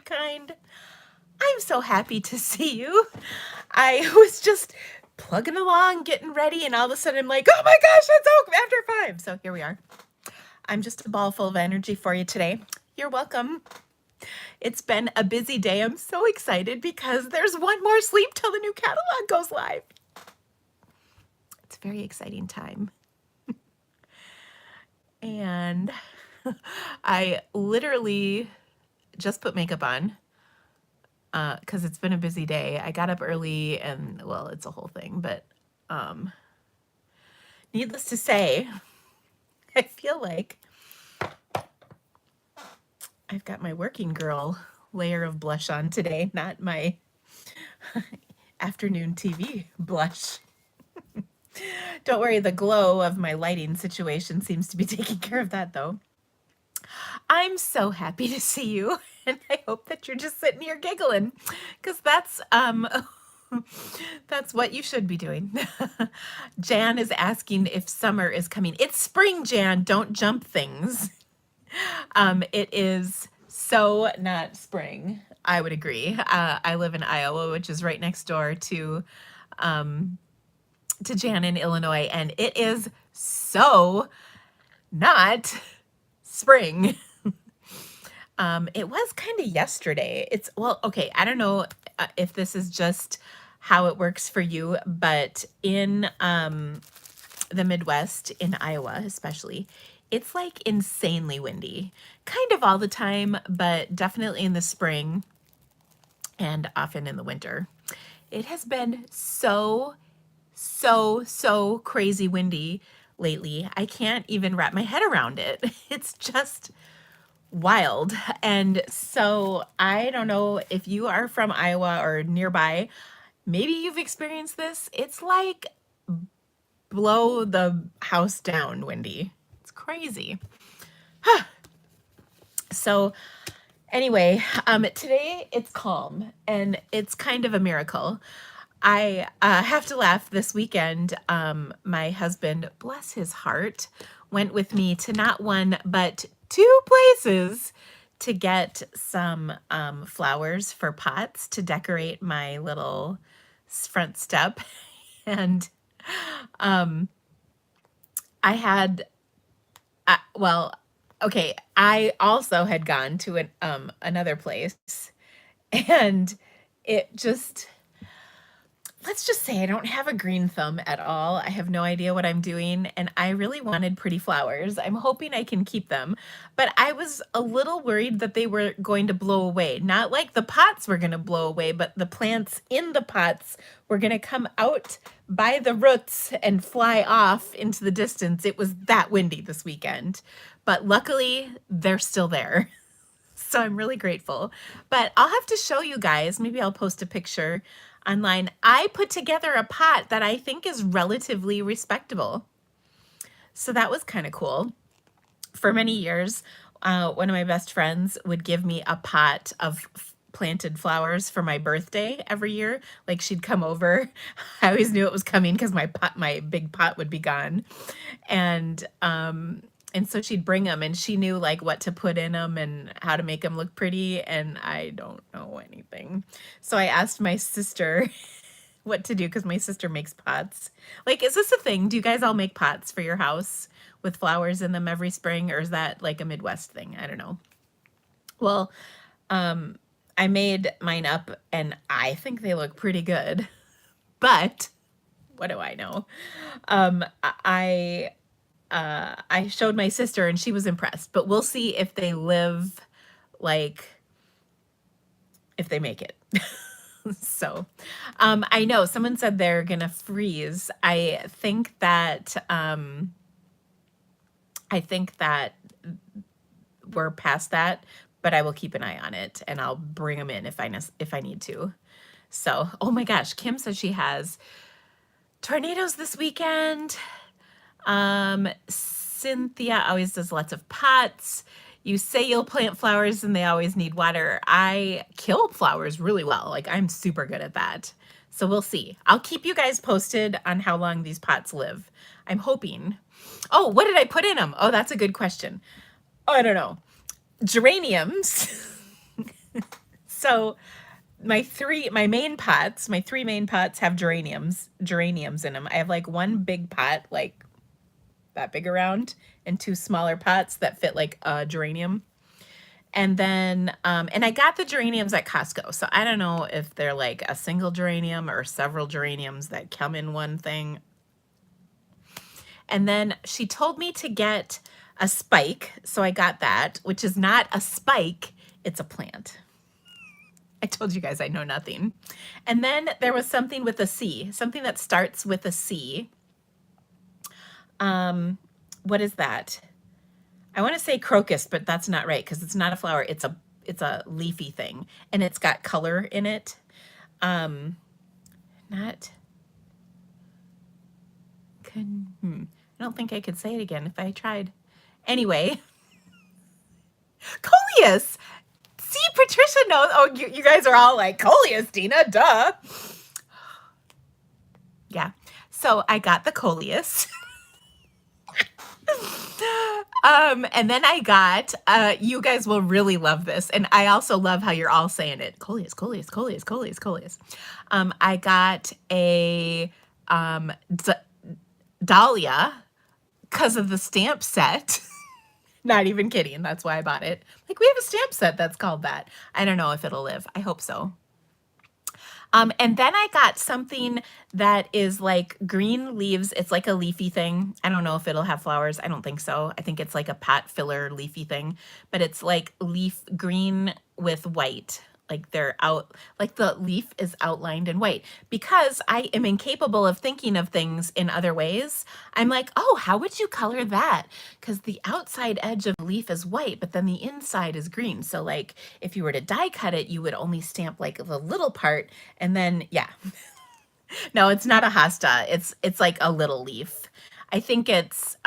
kind. I'm so happy to see you. I was just plugging along, getting ready, and all of a sudden I'm like, oh my gosh, it's after 5. So here we are. I'm just a ball full of energy for you today. You're welcome. It's been a busy day. I'm so excited because there's one more sleep till the new catalog goes live. It's a very exciting time. And I literally just put makeup on because it's been a busy day. I got up early and, well, it's a whole thing, but needless to say, I feel like I've got my working girl layer of blush on today, not my afternoon TV blush. Don't worry, the glow of my lighting situation seems to be taking care of that, though. I'm so happy to see you, and I hope that you're just sitting here giggling, because that's what you should be doing. Jan is asking if summer is coming. It's spring, Jan. Don't jump things. It is so not spring. I would agree. I live in Iowa, which is right next door to Jan in Illinois, and it is so not spring. It was kind of yesterday. It's, well, okay, I don't know if this is just how it works for you, but in the Midwest, in Iowa especially, it's like insanely windy, kind of all the time, but definitely in the spring and often in the winter. It has been so crazy windy lately. I can't even wrap my head around it. It's just wild. And so I don't know if you are from Iowa or nearby, maybe you've experienced this. It's like blow the house down windy. It's crazy. So anyway, today it's calm and it's kind of a miracle. I have to laugh. This weekend, my husband, bless his heart, went with me to not one, but 2 places to get some flowers for pots to decorate my little front step. And I had, well, okay, I also had gone to another place, and it just, let's just say I don't have a green thumb at all. I have no idea what I'm doing, and I really wanted pretty flowers. I'm hoping I can keep them, but I was a little worried that they were going to blow away. Not like the pots were going to blow away, but the plants in the pots were going to come out by the roots and fly off into the distance. It was that windy this weekend, but luckily they're still there. So I'm really grateful. But I'll have to show you guys, maybe I'll post a picture online. I put together a pot that I think is relatively respectable. So that was kind of cool. For many years, one of my best friends would give me a pot of planted flowers for my birthday every year. Like, she'd come over. I always knew it was coming because my big pot would be gone. And so she'd bring them, and she knew like what to put in them and how to make them look pretty, and I don't know anything. So I asked my sister what to do, because my sister makes pots. Like, is this a thing? Do you guys all make pots for your house with flowers in them every spring, or is that like a Midwest thing? I don't know. Well, I made mine up, and I think they look pretty good, but what do I know? I showed my sister and she was impressed, but we'll see if they live, like, if they make it. So, I know someone said they're gonna freeze. I think that we're past that, but I will keep an eye on it and I'll bring them in if I need to. So, oh my gosh, Kim says she has tornadoes this weekend. Cynthia always does lots of pots. You say you'll plant flowers and they always need water. I kill flowers really well. Like, I'm super good at that. So we'll see. I'll keep you guys posted on how long these pots live. I'm hoping. Oh, what did I put in them? Oh, that's a good question. Oh, I don't know. Geraniums. So my three main pots have geraniums in them. I have like one big pot, like that big around, and two smaller pots that fit like a geranium. And then, and I got the geraniums at Costco. So I don't know if they're like a single geranium or several geraniums that come in one thing. And then she told me to get a spike. So I got that, which is not a spike, it's a plant. I told you guys I know nothing. And then there was something with a C, something that starts with a C. What is that? I want to say crocus, but that's not right because it's not a flower. It's a leafy thing, and it's got color in it. Not. I don't think I could say it again if I tried. Anyway, coleus. See, Patricia knows. Oh, you guys are all like, coleus, Dina, duh. Yeah. So I got the coleus. And then I got, you guys will really love this. And I also love how you're all saying it. Coleus, coleus, coleus, coleus, coleus. I got a dahlia because of the stamp set. Not even kidding. That's why I bought it. Like, we have a stamp set that's called that. I don't know if it'll live. I hope so. And then I got something that is like green leaves. It's like a leafy thing. I don't know if it'll have flowers. I don't think so. I think it's like a pot filler leafy thing, but it's like leaf green with white. Like they're out, like the leaf is outlined in white. Because I am incapable of thinking of things in other ways, I'm like, oh, how would you color that? Because the outside edge of the leaf is white, but then the inside is green. So like if you were to die cut it, you would only stamp like the little part, and then, yeah. No, it's not a hosta. It's like a little leaf. I think it's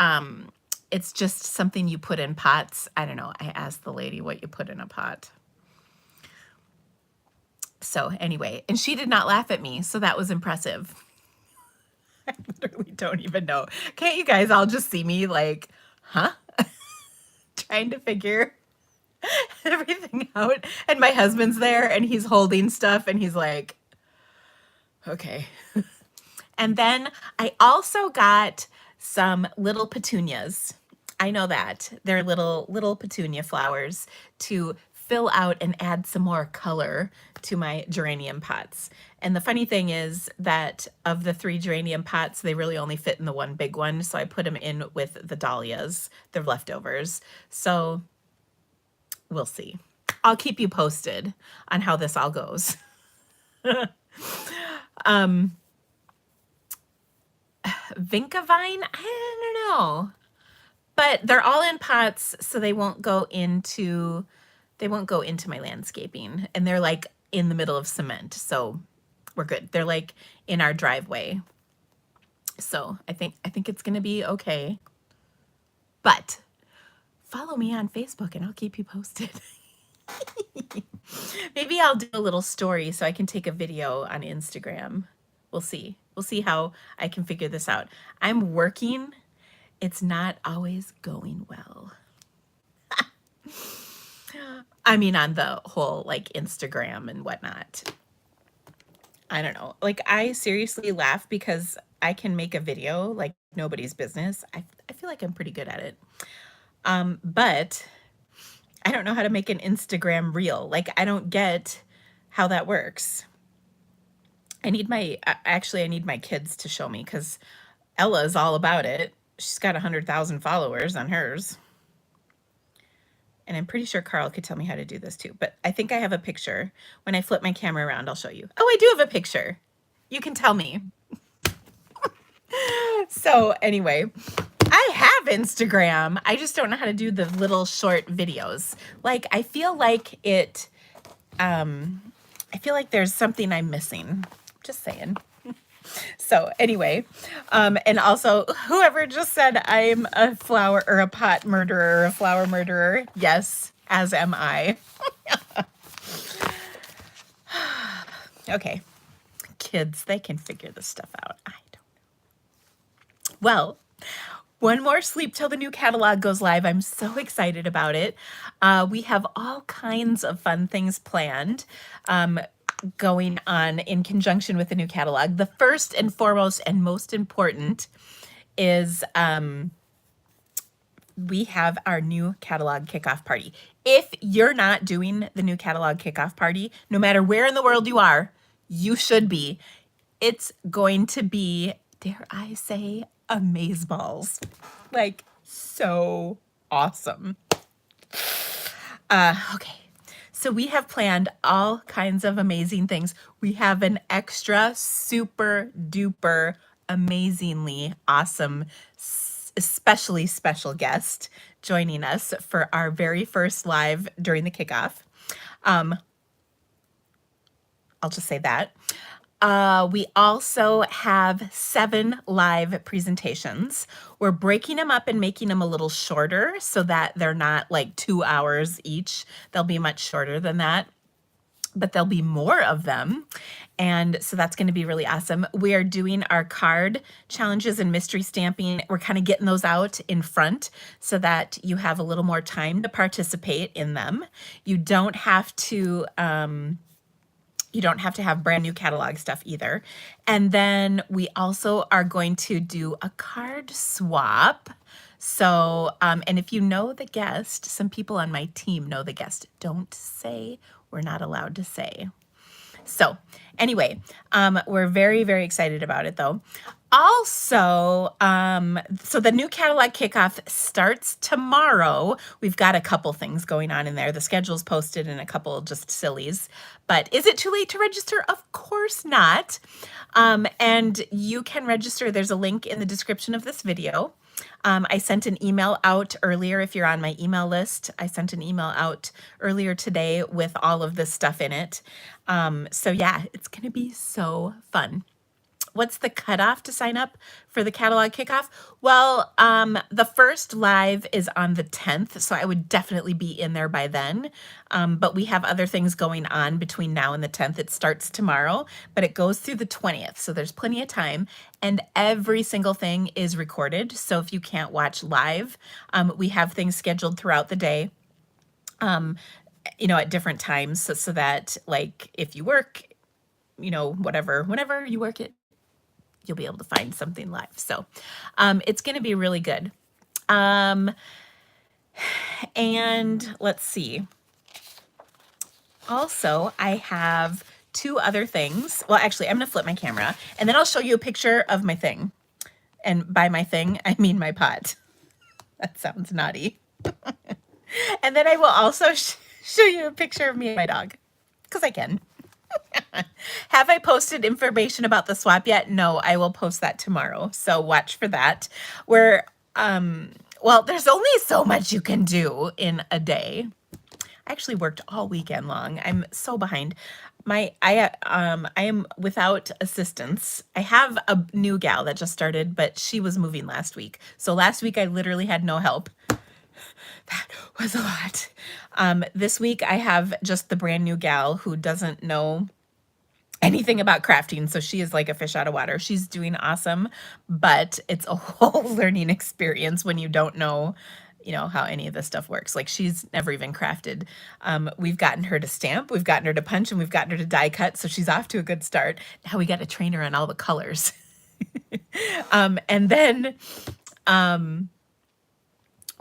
just something you put in pots. I don't know. I asked the lady what you put in a pot. So anyway, and she did not laugh at me, so that was impressive. I literally don't even know. Can't you guys all just see me like, huh? Trying to figure everything out. And my husband's there and he's holding stuff and he's like, okay. And then I also got some little petunias. I know that. They're little petunia flowers to fill out and add some more color to my geranium pots. And the funny thing is that of the 3 geranium pots, they really only fit in the one big one. So I put them in with the dahlias, the leftovers. So we'll see. I'll keep you posted on how this all goes. Vinca vine, I don't know. But they're all in pots, so they won't go into my landscaping. And they're like in the middle of cement, so we're good. They're like in our driveway. So I think it's gonna be okay. But follow me on Facebook and I'll keep you posted. Maybe I'll do a little story so I can take a video on Instagram. We'll see. We'll see how I can figure this out. I'm working. It's not always going well. I mean, on the whole, like Instagram and whatnot. I don't know. Like, I seriously laugh because I can make a video like nobody's business. I feel like I'm pretty good at it. But I don't know how to make an Instagram reel. Like, I don't get how that works. I need my kids to show me because Ella's all about it. She's got 100,000 followers on hers. And I'm pretty sure Carl could tell me how to do this too. But I think I have a picture. When I flip my camera around, I'll show you. Oh, I do have a picture. You can tell me. So anyway, I have Instagram. I just don't know how to do the little short videos. Like, I feel like there's something I'm missing. Just saying. So anyway, and also whoever just said I'm a flower or a pot murderer or a flower murderer, yes, as am I. Okay, kids, they can figure this stuff out. I don't know. Well, one more sleep till the new catalog goes live. I'm so excited about it. We have all kinds of fun things planned going on in conjunction with the new catalog. The first and foremost and most important is we have our new catalog kickoff party. If you're not doing the new catalog kickoff party, no matter where in the world you are, you should be. It's going to be, dare I say, amazeballs. Like, so awesome. Okay. So we have planned all kinds of amazing things. We have an extra super duper amazingly awesome, especially special guest joining us for our very first live during the kickoff. I'll just say that. We also have 7 live presentations. We're breaking them up and making them a little shorter so that they're not like 2 hours each. They'll be much shorter than that, but there'll be more of them. And so that's going to be really awesome. We are doing our card challenges and mystery stamping. We're kind of getting those out in front so that you have a little more time to participate in them. You don't have to have brand new catalog stuff either. And then we also are going to do a card swap. So, and if you know the guest, some people on my team know the guest. Don't say, we're not allowed to say. So anyway, we're very, very excited about it though. Also, so the new catalog kickoff starts tomorrow. We've got a couple things going on in there. The schedule's posted and a couple just sillies. But is it too late to register? Of course not. And you can register. There's a link in the description of this video. I sent an email out earlier. If you're on my email list, I sent an email out earlier today with all of this stuff in it. So yeah, it's going to be so fun. What's the cutoff to sign up for the catalog kickoff? Well, the first live is on the 10th, so I would definitely be in there by then. But we have other things going on between now and the 10th. It starts tomorrow, but it goes through the 20th, so there's plenty of time. And every single thing is recorded, so if you can't watch live, we have things scheduled throughout the day, at different times, so that, like, if you work, whenever you work it, you'll be able to find something live. So it's going to be really good. And let's see. Also, I have 2 other things. Well, actually, I'm going to flip my camera and then I'll show you a picture of my thing. And by my thing, I mean my pot. That sounds naughty. And then I will also show you a picture of me and my dog, because I can. Have I posted information about the swap yet? No, I will post that tomorrow. So watch for that. Well, there's only so much you can do in a day. I actually worked all weekend long. I'm so behind. I am without assistance. I have a new gal that just started, but she was moving last week. So last week I literally had no help. That was a lot. This week I have just the brand new gal who doesn't know anything about crafting. So she is like a fish out of water. She's doing awesome, but it's a whole learning experience when you don't know, how any of this stuff works. Like, she's never even crafted. We've gotten her to stamp, we've gotten her to punch, and we've gotten her to die cut. So she's off to a good start. Now we got to train her on all the colors. And then,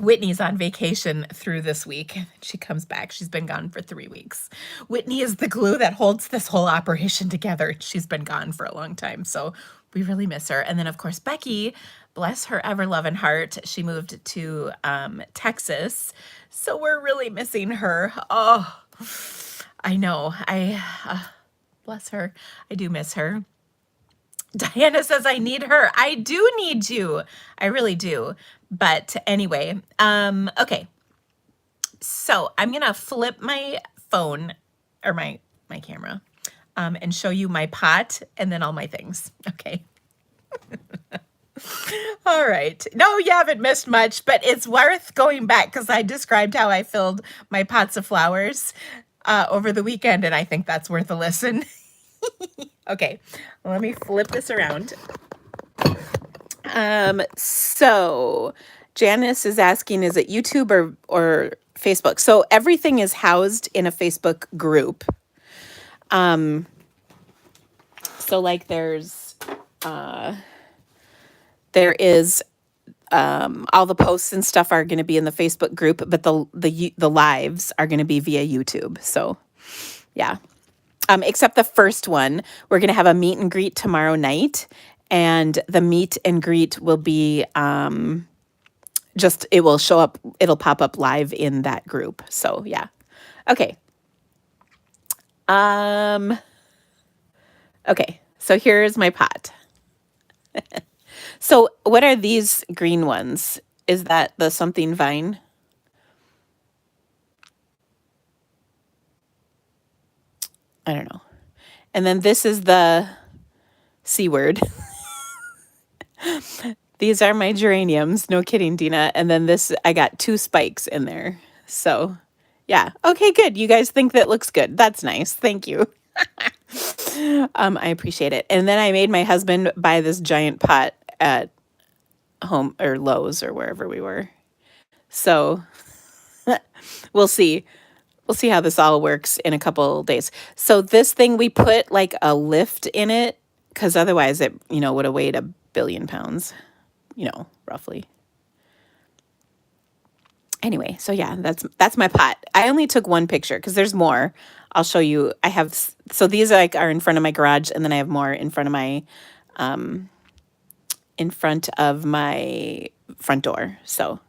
Whitney's on vacation through this week. She comes back. She's been gone for 3 weeks. Whitney is the glue that holds this whole operation together. She's been gone for a long time, so we really miss her. And then, of course, Becky, bless her ever-loving heart, she moved to Texas, so we're really missing her. Oh, I know. Bless her. I do miss her. Diana says, I need her. I do need you. I really do. But anyway, okay. So I'm going to flip my phone or my camera and show you my pot and then all my things. Okay. All right. No, you haven't missed much, but it's worth going back because I described how I filled my pots of flowers over the weekend, and I think that's worth a listen. Okay, let me flip this around. So Janice is asking, is it YouTube or Facebook? So everything is housed in a Facebook group. So like there is all the posts and stuff are going to be in the Facebook group, but the lives are going to be via YouTube. So yeah. Except the first one, we're going to have a meet and greet tomorrow night, and the meet and greet will be it will show up, it'll pop up live in that group. So yeah. Okay. Okay. So here's my pot. So what are these green ones? Is that the something vine? I don't know. And then this is the C word. These are my geraniums. No kidding, Dina. And then this, I got 2 spikes in there. So yeah. Okay, good. You guys think that looks good. That's nice. Thank you. I appreciate it. And then I made my husband buy this giant pot at home or Lowe's or wherever we were. So we'll see. We'll see how this all works in a couple days. So this thing, we put like a lift in it because otherwise it, would have weighed 1 billion pounds, roughly. Anyway, so yeah, that's my pot. I only took 1 picture because there's more. I'll show you. I have, so these are in front of my garage, and then I have more in front of my front door. So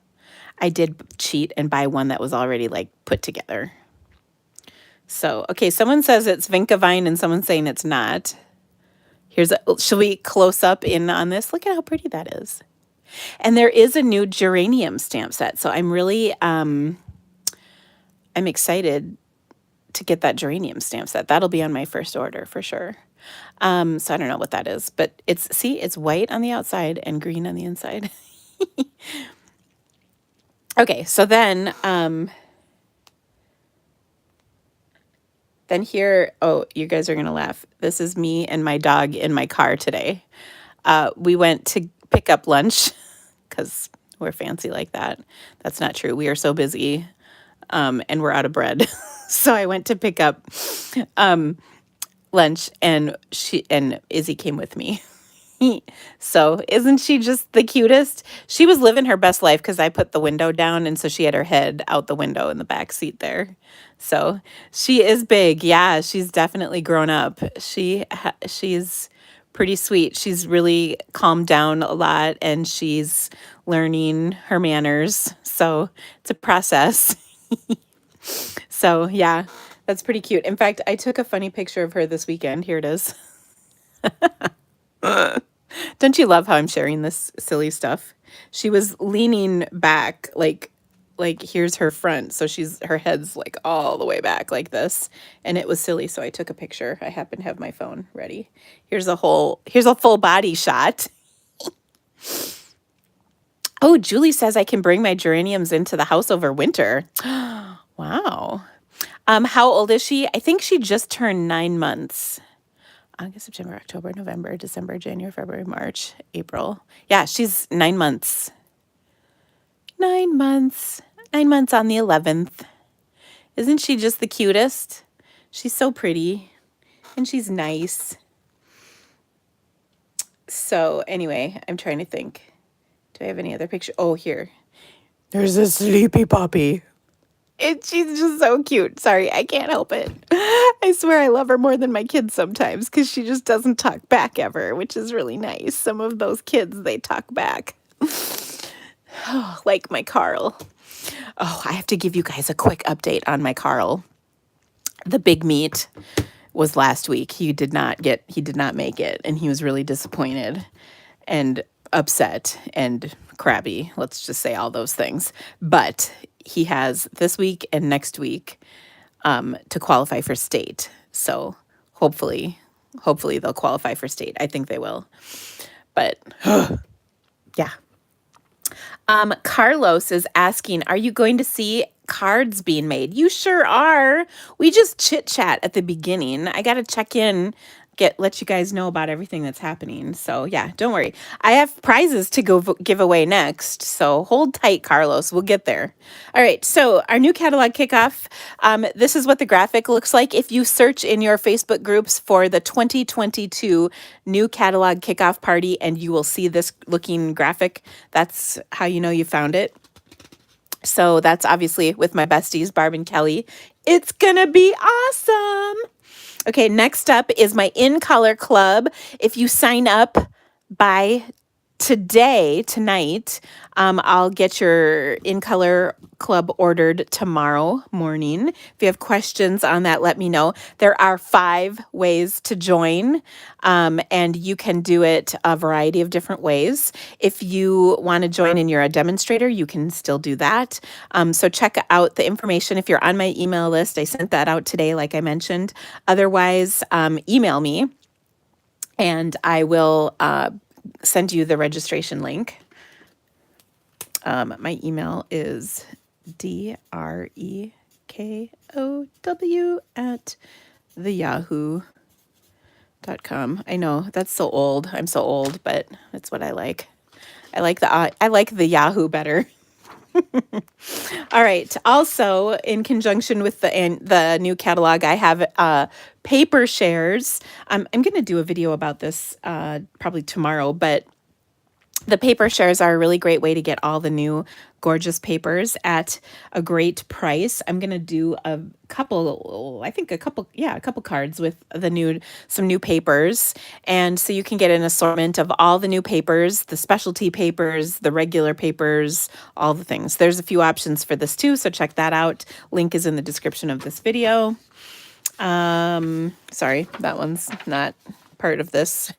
I did cheat and buy one that was already like put together. So, okay, someone says it's Vinca Vine and someone's saying it's not. Should we close up in on this? Look at how pretty that is. And there is a new Geranium Stamp Set. So I'm really, I'm excited to get that Geranium Stamp Set. That'll be on my first order for sure. So I don't know what that is, but it's white on the outside and green on the inside. Okay, so then here, oh, you guys are going to laugh. This is me and my dog in my car today. We went to pick up lunch because we're fancy like that. That's not true. We are so busy and we're out of bread. So I went to pick up lunch, and Izzy came with me. So isn't she just the cutest? She was living her best life because I put the window down, and so she had her head out the window in the back seat there. So she is big. Yeah, she's definitely grown up. She's pretty sweet. She's really calmed down a lot, and she's learning her manners. So it's a process. So yeah, that's pretty cute. In fact, I took a funny picture of her this weekend. Here it is. Don't you love how I'm sharing this silly stuff? She was leaning back, like here's her front. So her head's like all the way back like this. And it was silly. So I took a picture. I happen to have my phone ready. Here's a full body shot. Oh, Julie says I can bring my geraniums into the house over winter. Wow. How old is she? I think she just turned 9 months. August, September, October, November, December, January, February, March, April. Yeah, she's 9 months. 9 months. 9 months on the 11th. Isn't she just the cutest? She's so pretty. And she's nice. So anyway, I'm trying to think. Do I have any other picture? Oh, here. There's a sleepy puppy. She's just so cute. Sorry, I can't help it. I swear I love her more than my kids sometimes because she just doesn't talk back ever, which is really nice. Some of those kids, they talk back. Like my Carl. Oh, I have to give you guys a quick update on my Carl. The big meet was last week. He did not make it, and he was really disappointed and upset and crabby. Let's just say all those things. But he has this week and next week to qualify for state. So hopefully they'll qualify for state. I think they will. But yeah. Carlos is asking, are you going to see cards being made? You sure are. We just chit chat at the beginning. I got to check in let you guys know about everything that's happening. So yeah, don't worry. I have prizes to go give away next. So hold tight, Carlos. We'll get there. All right. So our new catalog kickoff. This is what the graphic looks like. If you search in your Facebook groups for the 2022 new catalog kickoff party, and you will see this looking graphic. That's how you know you found it. So that's obviously with my besties, Barb and Kelly. It's gonna be awesome. Okay, next up is my InColor Club. If you sign up by tonight, I'll get your InColor Club ordered tomorrow morning. If you have questions on that, let me know. There are 5 ways to join, and you can do it a variety of different ways. If you want to join and you're a demonstrator, you can still do that. So check out the information. If you're on my email list, I sent that out today, like I mentioned. Otherwise, email me, and I will send you the registration link. My email is drekow@theyahoo.com. I know that's so old. I'm so old, but that's what I like. I like the Yahoo better. All right. Also, in conjunction with the new catalog, I have paper shares. I'm going to do a video about this probably tomorrow, but the paper shares are a really great way to get all the new gorgeous papers at a great price. I'm going to do a couple cards with some new papers. And so you can get an assortment of all the new papers, the specialty papers, the regular papers, all the things. There's a few options for this too, so check that out. Link is in the description of this video. Sorry, that one's not part of this.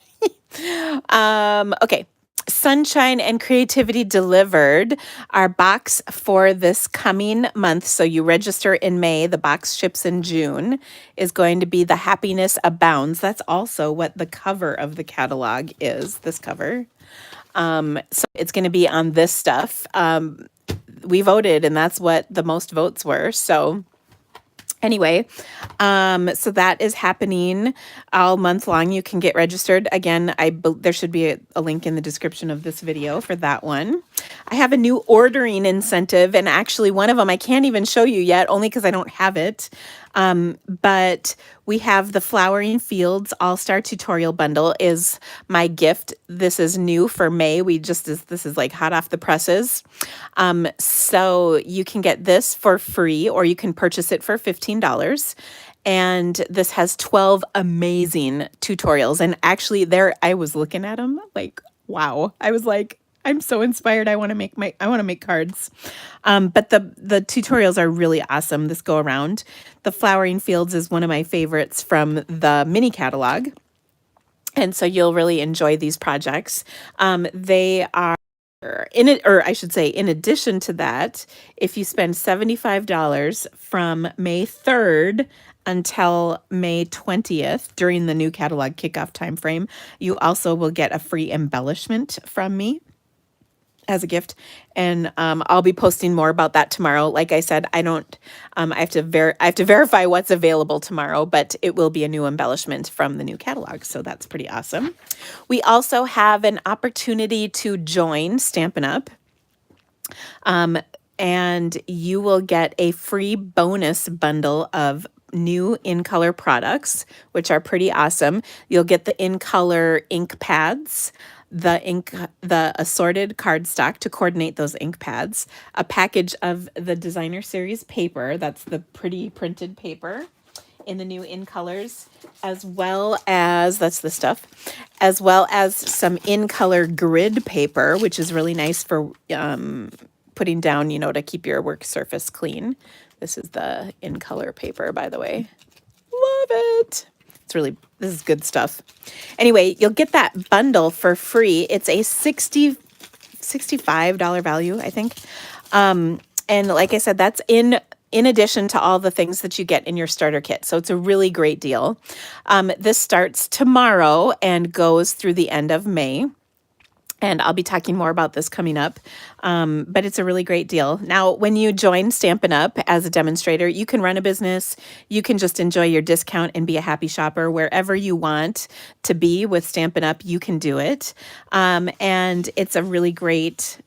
Okay. Sunshine and Creativity Delivered, our box for this coming month. So you register in May, the box ships in June, is going to be The Happiness Abounds. That's also what the cover of the catalog is, this cover. So it's going to be on this stuff. We voted, and that's what the most votes were. So anyway, so that is happening all month long. You can get registered. Again, there should be a link in the description of this video for that one. I have a new ordering incentive, and actually one of them I can't even show you yet, only because I don't have it. But we have the Flowering Fields All-Star Tutorial Bundle is my gift. This is new for May. This is like hot off the presses. So you can get this for free, or you can purchase it for $15. And this has 12 amazing tutorials. And actually I was looking at them like, wow. I was like, I'm so inspired. I want to make cards. But the tutorials are really awesome this go around. The Flowering Fields is one of my favorites from the mini catalog. And so you'll really enjoy these projects. They are in addition to that, if you spend $75 from May 3rd until May 20th during the new catalog kickoff timeframe, you also will get a free embellishment from me as a gift. And I'll be posting more about that tomorrow. Like I said, I have to verify what's available tomorrow, but it will be a new embellishment from the new catalog. So that's pretty awesome. We also have an opportunity to join Stampin' Up! And you will get a free bonus bundle of new InColor products, which are pretty awesome. You'll get the InColor ink pads, the assorted cardstock to coordinate those ink pads, a package of the designer series paper, that's the pretty printed paper in the new InColors, as well as, that's the stuff, as well as some InColor grid paper, which is really nice for putting down, to keep your work surface clean. This is the InColor paper, by the way. Love it. This is good stuff. Anyway, you'll get that bundle for free. It's a $65 value, I think. And like I said, that's in addition to all the things that you get in your starter kit. So it's a really great deal. This starts tomorrow and goes through the end of May. And I'll be talking more about this coming up, but it's a really great deal. Now, when you join Stampin' Up! As a demonstrator, you can run a business, you can just enjoy your discount and be a happy shopper. Wherever you want to be with Stampin' Up!, you can do it. And it's a really great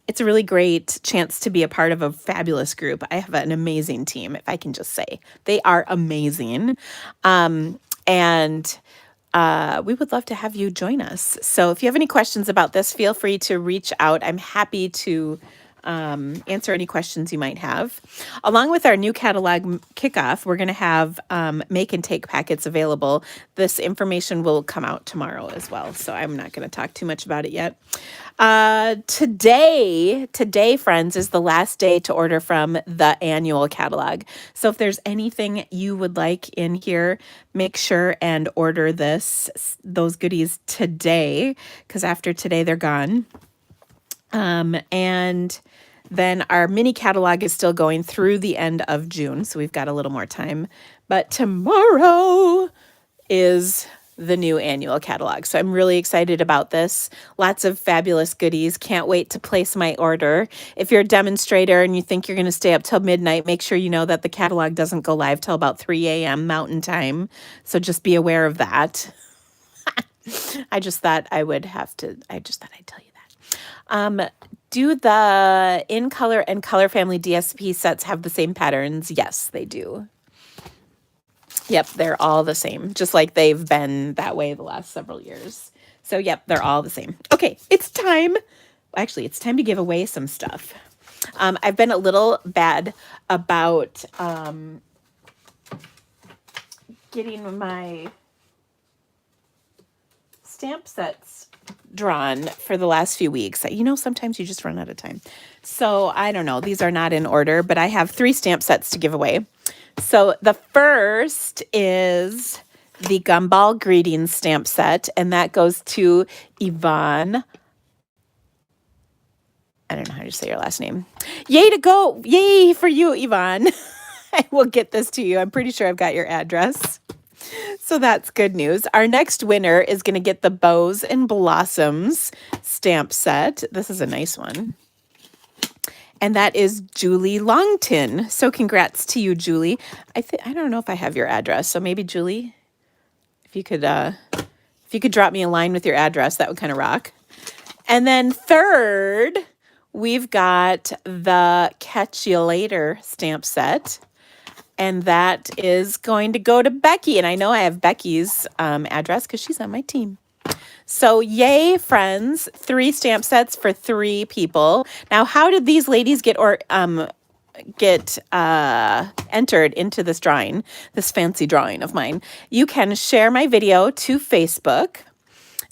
chance to be a part of a fabulous group. I have an amazing team, if I can just say. They are amazing. And we would love to have you join us. So if you have any questions about this, feel free to reach out. I'm happy to answer any questions you might have. Along with our new catalog kickoff, we're going to have make and take packets available. This information will come out tomorrow as well, so I'm not going to talk too much about it yet. Today, friends, is the last day to order from the annual catalog. So if there's anything you would like in here, make sure and order those goodies today, because after today they're gone. And then our mini catalog is still going through the end of June, so we've got a little more time. But tomorrow is the new annual catalog. So I'm really excited about this. Lots of fabulous goodies. Can't wait to place my order. If you're a demonstrator and you think you're going to stay up till midnight, make sure you know that the catalog doesn't go live till about 3 a.m. Mountain Time. So just be aware of that. I just thought I'd tell you that. Do the InColor and Color Family DSP sets have the same patterns? Yes, they do. Yep, they're all the same, just like they've been that way the last several years. So, yep, they're all the same. Okay, it's time. Actually, it's time to give away some stuff. I've been a little bad about getting my stamp sets drawn for the last few weeks. You know, sometimes you just run out of time. So, I don't know. These are not in order, but I have 3 stamp sets to give away. So the first is the Gumball Greetings stamp set, and that goes to Yvonne. I don't know how to say your last name. Yay to go. Yay for you, Yvonne. I will get this to you. I'm pretty sure I've got your address. So that's good news. Our next winner is going to get the Bows and Blossoms stamp set. This is a nice one. And that is Julie Longtin. So congrats to you, Julie. I don't know if I have your address. So maybe Julie, if you could drop me a line with your address, that would kind of rock. And then third, we've got the Catch You Later stamp set. And that is going to go to Becky. And I know I have Becky's address because she's on my team. So yay, friends, 3 stamp sets for 3 people. Now, how did these ladies get entered into this drawing, this fancy drawing of mine? You can share my video to Facebook,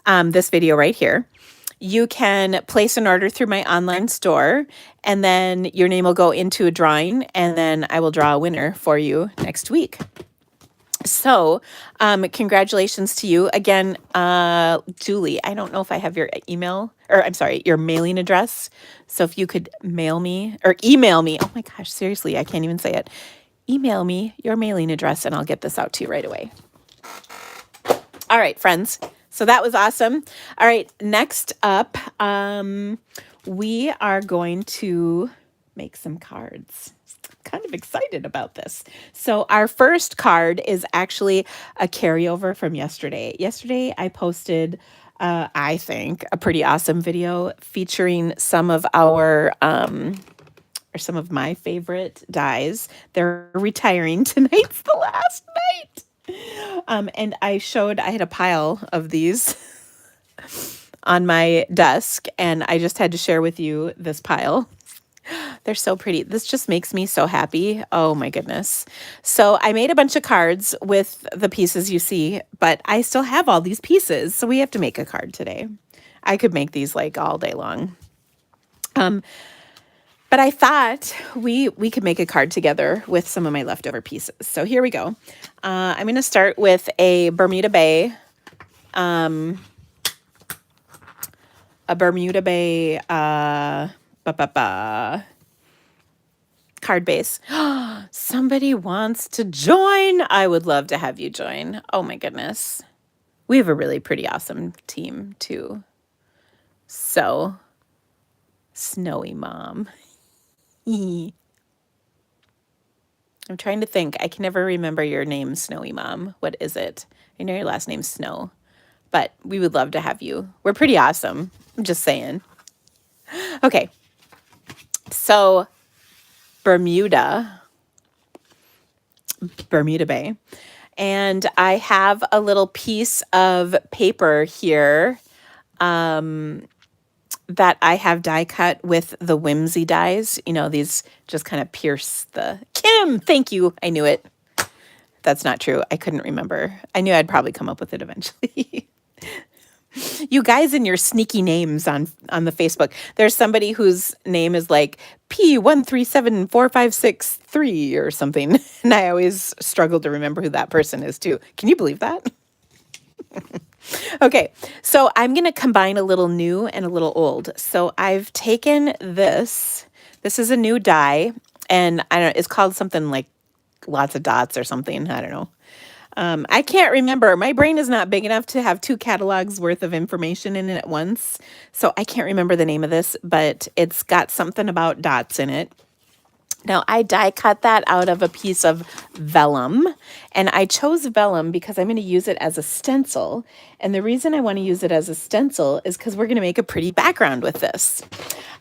this video right here. You can place an order through my online store, and then your name will go into a drawing, and then I will draw a winner for you next week. So, congratulations to you. Again, Julie, I don't know if I have your email, or I'm sorry, your mailing address. So if you could mail me or email me. Oh my gosh, seriously, I can't even say it. Email me your mailing address and I'll get this out to you right away. All right, friends. So that was awesome. All right, next up, we are going to make some cards. Kind of excited about this. So our first card is actually a carryover from yesterday. Yesterday I posted, I think, a pretty awesome video featuring some of our, or some of my favorite dies. They're retiring. Tonight's the last night. And I had a pile of these on my desk, and I just had to share with you this pile. They're so pretty. This just makes me so happy. Oh my goodness. So I made a bunch of cards with the pieces you see, but I still have all these pieces. So we have to make a card today. I could make these like all day long. But I thought we could make a card together with some of my leftover pieces. So here we go. I'm going to start with a Bermuda Bay. Card base. Somebody wants to join. I would love to have you join. Oh my goodness. We have a really pretty awesome team too. So, Snowy Mom. I'm trying to think. I can never remember your name, Snowy Mom. What is it? I know your last name's Snow, but we would love to have you. We're pretty awesome. I'm just saying. Okay. So, Bermuda Bay. And I have a little piece of paper here that I have die cut with the Whimsy dies. You know, these just kind of pierce the... Kim, thank you. I knew it. That's not true. I couldn't remember. I knew I'd probably come up with it eventually. You guys and your sneaky names on the Facebook. There's somebody whose name is like P1374563 or something. And I always struggle to remember who that person is too. Can you believe that? Okay, so I'm going to combine a little new and a little old. So I've taken this. This is a new die, and I don't know, it's called something like Lots of Dots or something. I don't know. I can't remember. My brain is not big enough to have 2 catalogs worth of information in it at once. So I can't remember the name of this, but it's got something about dots in it. Now, I die cut that out of a piece of vellum, and I chose vellum because I'm going to use it as a stencil. And the reason I want to use it as a stencil is because we're going to make a pretty background with this.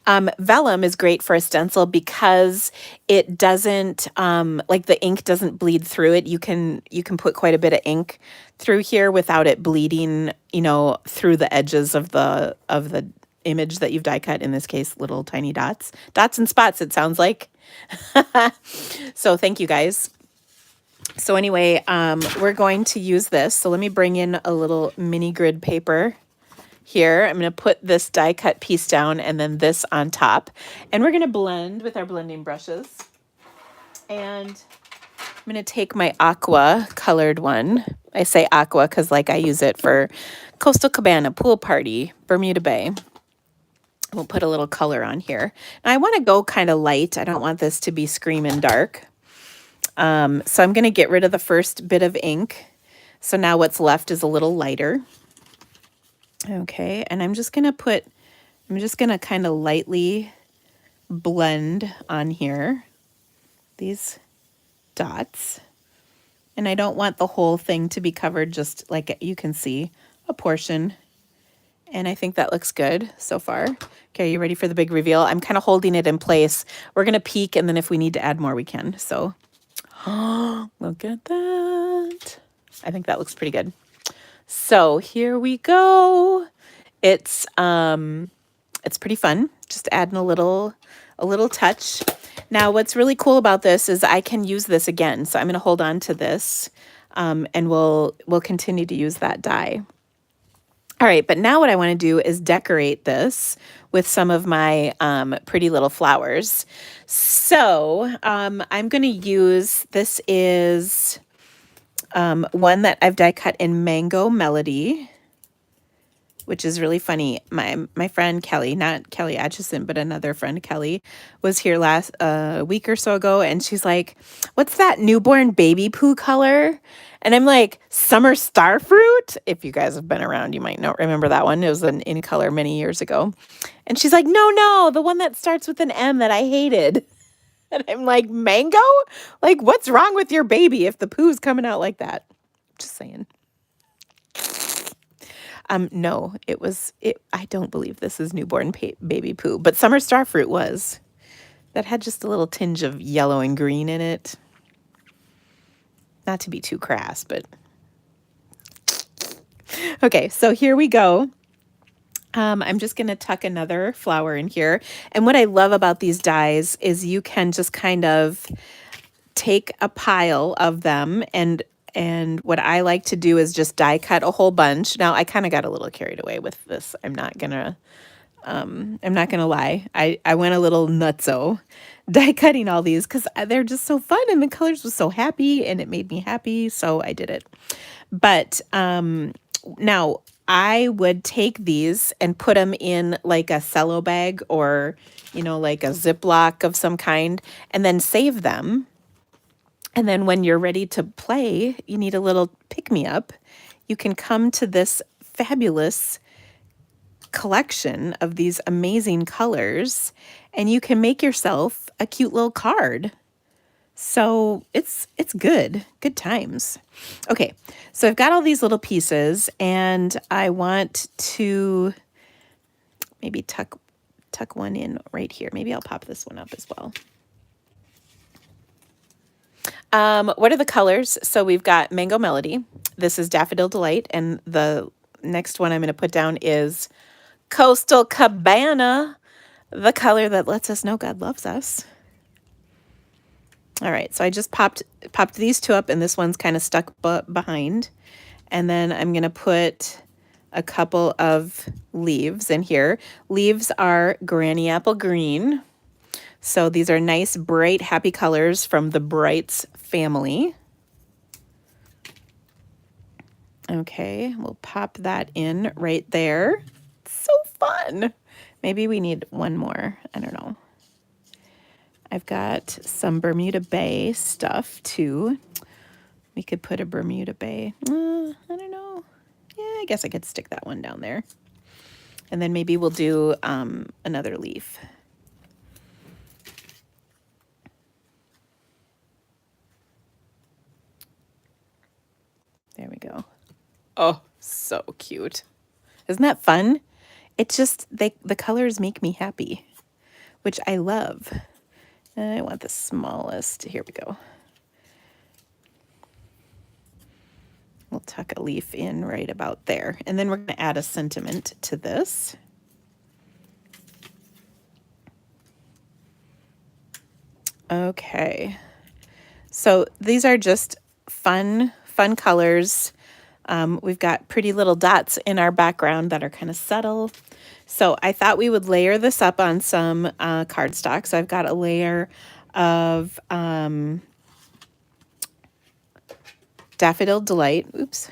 Vellum is great for a stencil because it doesn't, like the ink doesn't bleed through it. You can put quite a bit of ink through here without it bleeding, you know, through the edges of the image that you've die cut. In this case, little tiny dots and spots, it sounds like. So thank you guys. So anyway, we're going to use this. So let me bring in a little mini grid paper here. I'm going to put this die cut piece down and then this on top. And we're going to blend with our blending brushes. And I'm going to take my aqua colored one. I say aqua because like I use it for Coastal Cabana, Pool Party, Bermuda Bay. We'll put a little color on here. Now I want to go kind of light. I don't want this to be screaming dark. So I'm going to get rid of the first bit of ink. So now what's left is a little lighter. Okay, and I'm just going to kind of lightly blend on here these dots. And I don't want the whole thing to be covered, just like you can see, a portion. And I think that looks good so far. Okay, are you ready for the big reveal? I'm kind of holding it in place. We're going to peek, and then if we need to add more, we can. So, look at that. I think that looks pretty good. So here we go. It's pretty fun. Just adding a little touch. Now, what's really cool about this is I can use this again. So I'm going to hold on to this, and we'll continue to use that die. All right, but now what I want to do is decorate this with some of my pretty little flowers. So I'm going to use, this is one that I've die cut in Mango Melody, which is really funny. My friend Kelly, not Kelly Atchison, but another friend Kelly, was here last week or so ago, and she's like, "What's that newborn baby poo color?" And I'm like, "Summer Starfruit." If you guys have been around, you might not remember that one. It was an InColor many years ago. And she's like, "No, the one that starts with an M that I hated." And I'm like, "Mango? Like, what's wrong with your baby if the poo's coming out like that?" Just saying. No, I don't believe this is newborn baby poo, but Summer Starfruit was. That had just a little tinge of yellow and green in it. Not to be too crass, but. Okay, so here we go. I'm just going to tuck another flower in here. And what I love about these dies is you can just kind of take a pile of them, and what I like to do is just die cut a whole bunch. Now I kind of got a little carried away with this. I'm not gonna lie. I went a little nutso die cutting all these because they're just so fun and the colors was so happy and it made me happy. So I did it. But now I would take these and put them in like a cello bag or, you know, like a Ziploc of some kind, and then save them. And then when you're ready to play, you need a little pick-me-up. You can come to this fabulous collection of these amazing colors, and you can make yourself a cute little card. So it's good times. Okay, so I've got all these little pieces, and I want to maybe tuck one in right here. Maybe I'll pop this one up as well. What are the colors? So we've got Mango Melody. This is Daffodil Delight, and the next one I'm going to put down is Coastal Cabana, the color that lets us know God loves us. All right, so I just popped these two up, and this one's kind of stuck behind. And then I'm going to put a couple of leaves in here. Leaves are Granny Apple Green. So these are nice, bright, happy colors from the Brights family. Okay, we'll pop that in right there. So fun. Maybe we need one more. I don't know. I've got some Bermuda Bay stuff too. We could put a Bermuda Bay. I don't know. Yeah, I guess I could stick that one down there. And then maybe we'll do another leaf. There we go. Oh, so cute. Isn't that fun? It's just, the colors make me happy, which I love. I want the smallest. Here we go. We'll tuck a leaf in right about there. And then we're going to add a sentiment to this. Okay. So these are just fun colors. We've got pretty little dots in our background that are kind of subtle. So I thought we would layer this up on some cardstock. So I've got a layer of Daffodil Delight. Oops.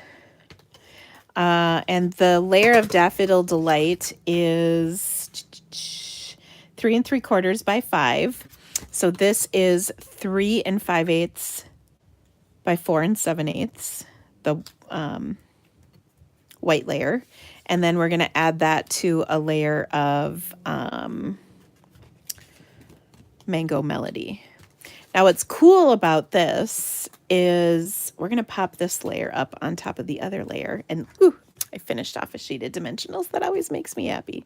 And the layer of Daffodil Delight is 3 3/4 by 5. So this is 3 5/8 by 4 7/8, the white layer. And then we're going to add that to a layer of Mango Melody. Now what's cool about this is we're going to pop this layer up on top of the other layer. And ooh, I finished off a sheet of dimensionals. That always makes me happy.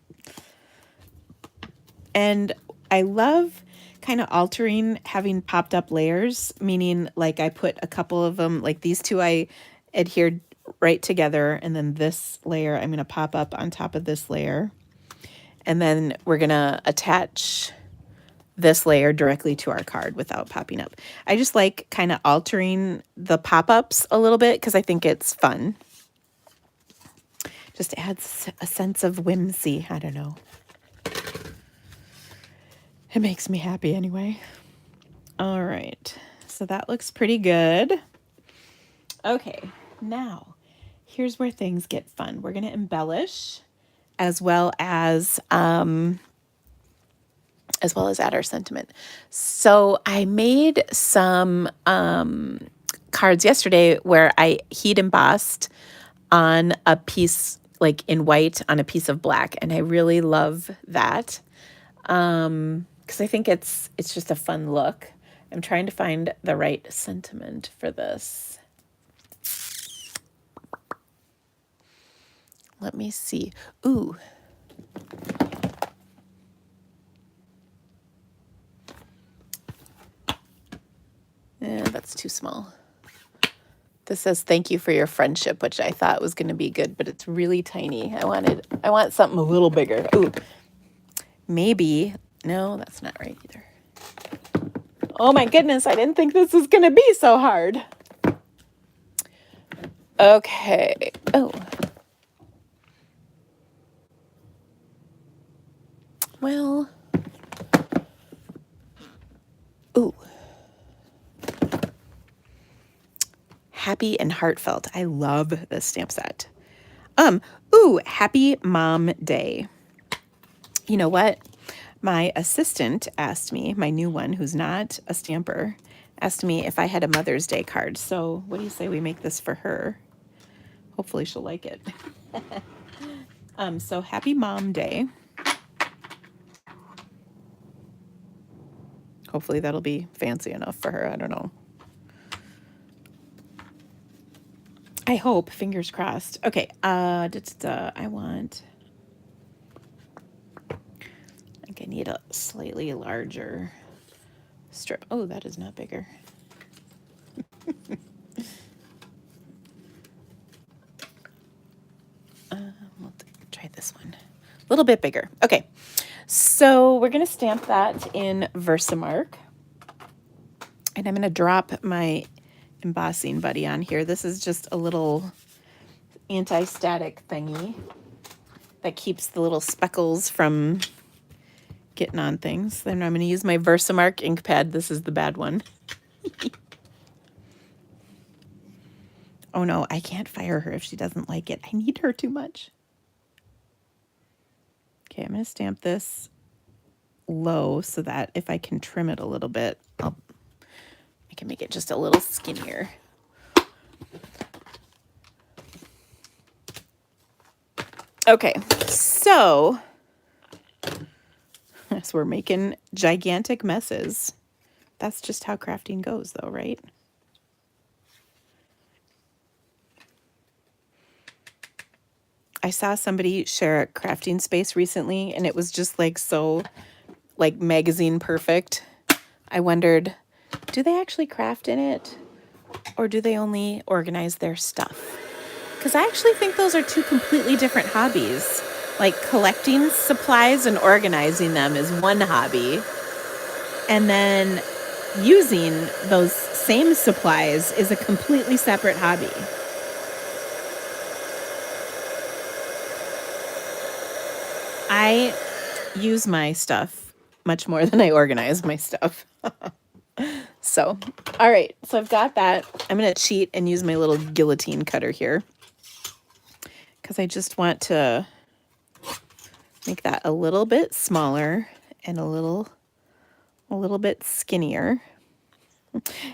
And I love kind of altering having popped up layers, meaning like I put a couple of them, like these two I adhered right together, and then this layer I'm going to pop up on top of this layer. And then we're going to attach this layer directly to our card without popping up. I just like kind of altering the pop-ups a little bit because I think it's fun. Just adds a sense of whimsy. I don't know. It makes me happy anyway. All right, so that looks pretty good. Okay, now here's where things get fun. We're going to embellish as well as add our sentiment. So I made some cards yesterday where I heat embossed on a piece, like in white on a piece of black, and I really love that because I think it's just a fun look. I'm trying to find the right sentiment for this. Let me see. Ooh. That's too small. This says thank you for your friendship, which I thought was going to be good, but it's really tiny. I want something a little bigger. Ooh. Maybe. No, that's not right either. Oh my goodness, I didn't think this was going to be so hard. Okay. Oh. Well. Ooh. Happy and heartfelt. I love this stamp set. Ooh, Happy Mom Day. You know what? My assistant asked me, my new one who's not a stamper, asked me if I had a Mother's Day card. So what do you say we make this for her? Hopefully she'll like it. So happy Mom Day. Hopefully that'll be fancy enough for her. I don't know. I hope, fingers crossed. Okay, I think I need a slightly larger strip. Oh, that is not bigger. We'll try this one. A little bit bigger. Okay, so we're going to stamp that in Versamark. And I'm going to drop my embossing buddy on here. This is just a little anti-static thingy that keeps the little speckles from getting on things. Then I'm going to use my Versamark ink pad. This is the bad one. Oh no, I can't fire her if she doesn't like it. I need her too much. Okay, I'm going to stamp this low so that if I can trim it a little bit, I can make it just a little skinnier. Okay, so we're making gigantic messes. That's just how crafting goes though, right? I saw somebody share a crafting space recently and it was just like so like magazine perfect. I wondered, do they actually craft in it or do they only organize their stuff? Because I actually think those are two completely different hobbies. Like collecting supplies and organizing them is one hobby. And then using those same supplies is a completely separate hobby. I use my stuff much more than I organize my stuff. So, all right. So I've got that. I'm going to cheat and use my little guillotine cutter here because I just want to make that a little bit smaller and a little bit skinnier.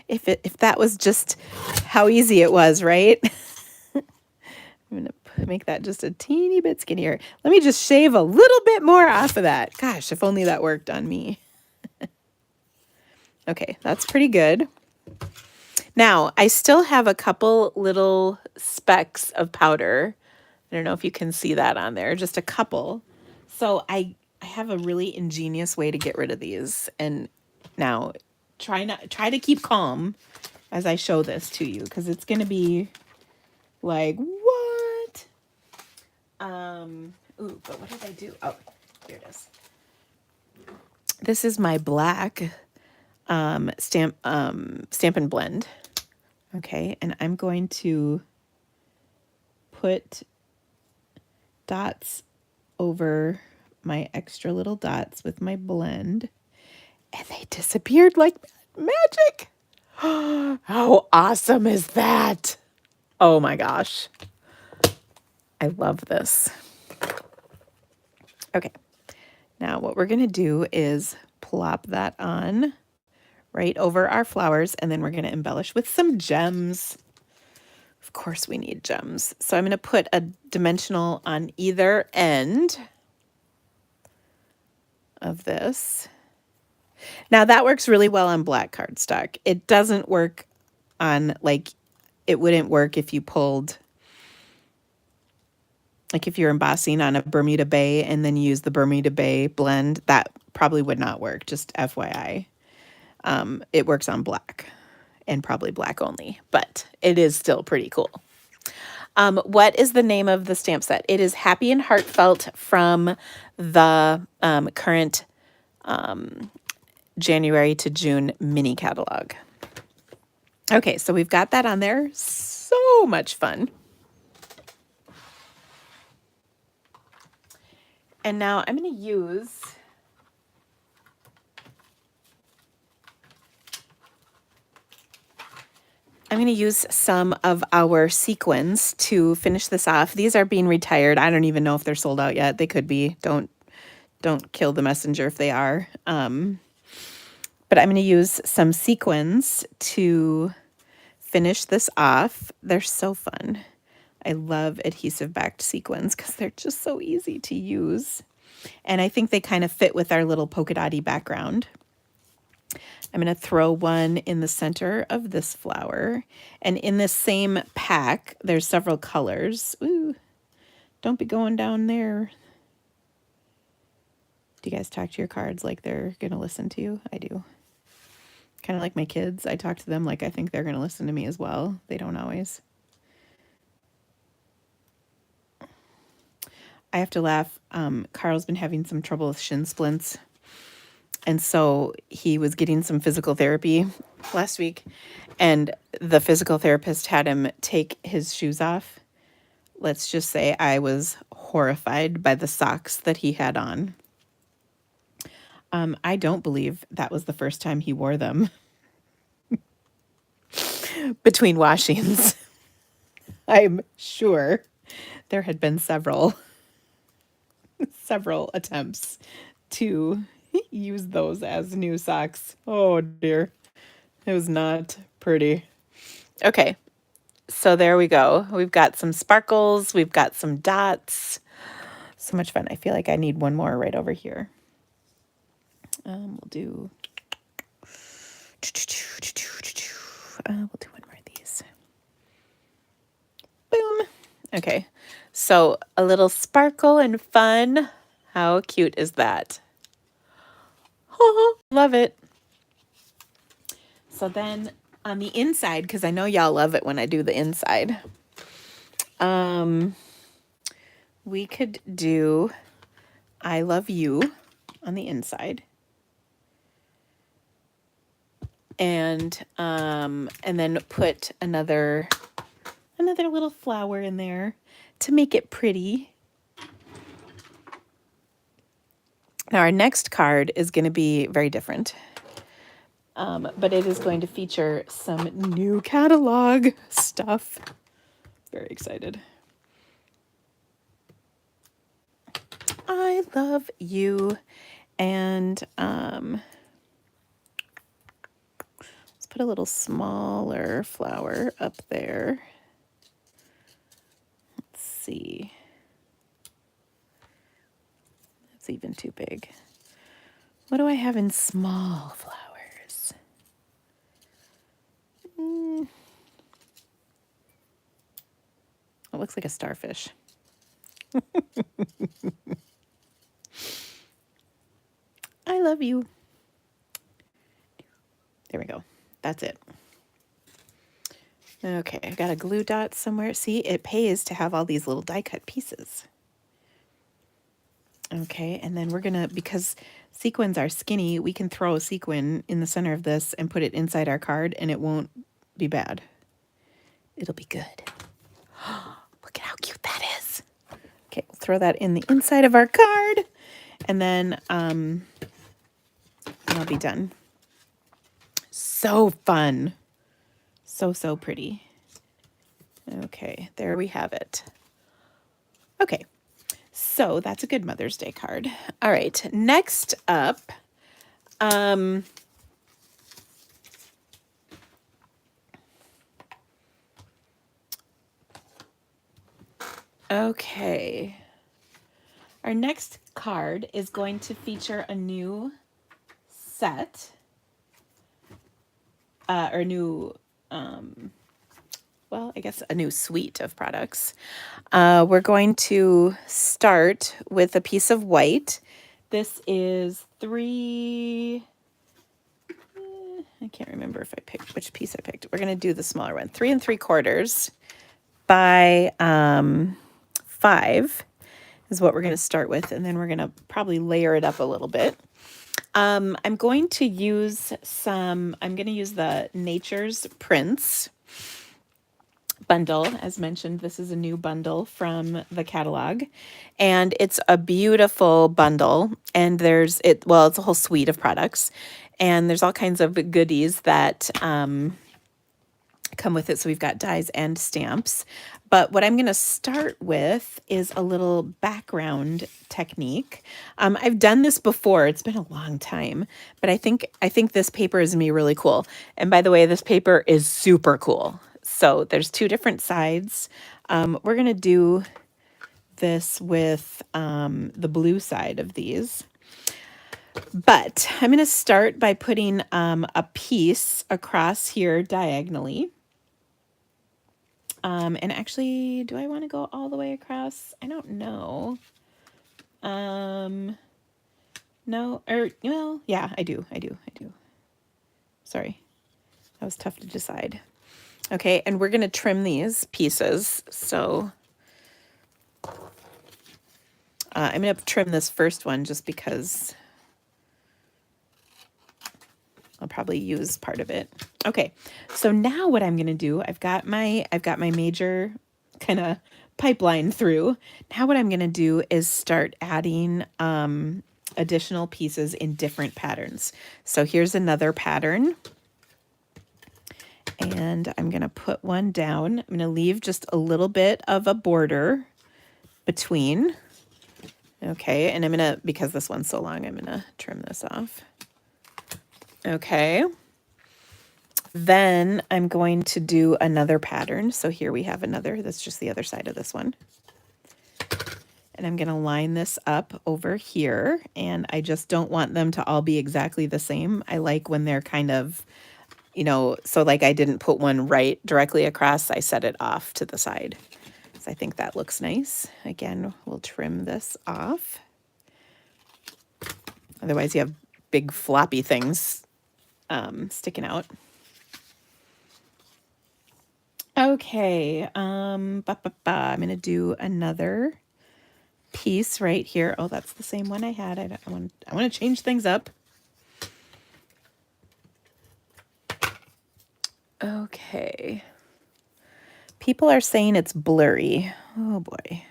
If that was just how easy it was, right? I'm going to make that just a teeny bit skinnier. Let me just shave a little bit more off of that. Gosh, if only that worked on me. Okay, that's pretty good. Now, I still have a couple little specks of powder. I don't know if you can see that on there, just a couple. So I have a really ingenious way to get rid of these. And now try to keep calm as I show this to you because it's going to be like, what? Ooh, but what did I do? Oh, here it is. This is my black Stamp and Blend. Okay, and I'm going to put dots over my extra little dots with my blend, and they disappeared like magic. How awesome is that? Oh my gosh. I love this. Okay, now what we're going to do is plop that on right over our flowers, and then we're going to embellish with some gems. Of course we need gems. So I'm going to put a dimensional on either end of this. Now that works really well on black cardstock. It doesn't work on, like, it wouldn't work if you pulled, like if you're embossing on a Bermuda Bay and then use the Bermuda Bay blend, that probably would not work, just FYI. It works on black and probably black only, but it is still pretty cool. What is the name of the stamp set? It is Happy and Heartfelt from the current January to June mini catalog. Okay, so we've got that on there. So much fun. And now I'm going to use some of our sequins to finish this off. These are being retired. I don't even know if they're sold out yet. They could be. Don't kill the messenger if they are. But I'm going to use some sequins to finish this off. They're so fun. I love adhesive backed sequins because they're just so easy to use. And I think they kind of fit with our little polka dotty background. I'm going to throw one in the center of this flower. And in this same pack, there's several colors. Ooh, don't be going down there. Do you guys talk to your cards like they're going to listen to you? I do. Kind of like my kids. I talk to them like I think they're going to listen to me as well. They don't always. I have to laugh. Carl's been having some trouble with shin splints. And so he was getting some physical therapy last week. And the physical therapist had him take his shoes off. Let's just say I was horrified by the socks that he had on. I don't believe that was the first time he wore them between washings. I'm sure there had been several attempts to use those as new socks. Oh dear. It was not pretty. Okay. So there we go. We've got some sparkles. We've got some dots. So much fun. I feel like I need one more right over here. We'll do one more of these. Boom. Okay. So a little sparkle and fun. How cute is that? Oh, love it. So then on the inside, because I know y'all love it when I do the inside, we could do I love you on the inside. And then put another little flower in there to make it pretty. Now our next card is going to be very different. But it is going to feature some new catalog stuff. Very excited. I love you. And let's put a little smaller flower up there. Let's see. That's even too big. What do I have in small flowers? It looks like a starfish. I love you. There we go. That's it. Okay, I got a glue dot somewhere. See, it pays to have all these little die cut pieces. Okay, and then we're gonna, because sequins are skinny, we can throw a sequin in the center of this and put it inside our card and it won't be bad. It'll be good. Look at how cute that is. Okay, we'll throw that in the inside of our card and then I'll be done. So fun. So pretty. Okay, there we have it. Okay, so that's a good Mother's Day card. All right, next up, okay. Our next card is going to feature a new set, or new, well, I guess a new suite of products. We're going to start with a piece of white. This is I can't remember if I picked which piece I picked. We're going to do the smaller one, 3 3/4 by 5 is what we're going to start with. And then we're going to probably layer it up a little bit. I'm going to use the Nature's Prints bundle. As mentioned, this is a new bundle from the catalog, and it's a beautiful bundle. And it's a whole suite of products, and there's all kinds of goodies that come with it. So we've got dies and stamps. But what I'm going to start with is a little background technique. I've done this before. It's been a long time, but I think this paper is going to be really cool. And by the way, this paper is super cool. So there's 2 different sides. We're going to do this with the blue side of these. But I'm going to start by putting a piece across here diagonally. And actually, do I want to go all the way across? I don't know. No, or, well, yeah, I do. Sorry, that was tough to decide. Okay, and we're going to trim these pieces. So I'm going to trim this first one just because I'll probably use part of it. Okay, so now what I'm going to do, I've got my major kind of pipeline through. Now what I'm going to do is start adding additional pieces in different patterns. So here's another pattern. And I'm going to put one down. I'm going to leave just a little bit of a border between. Okay, and I'm going to, because this one's so long, I'm going to trim this off. Okay. Then I'm going to do another pattern. So here we have another, that's just the other side of this one. And I'm going to line this up over here. And I just don't want them to all be exactly the same. I like when they're kind of, you know, so like I didn't put one right directly across, I set it off to the side. So I think that looks nice. Again, we'll trim this off. Otherwise you have big floppy things sticking out. Okay, I'm gonna do another piece right here. Oh, that's the same one I had. I want to change things up. Okay. People are saying it's blurry. Oh boy.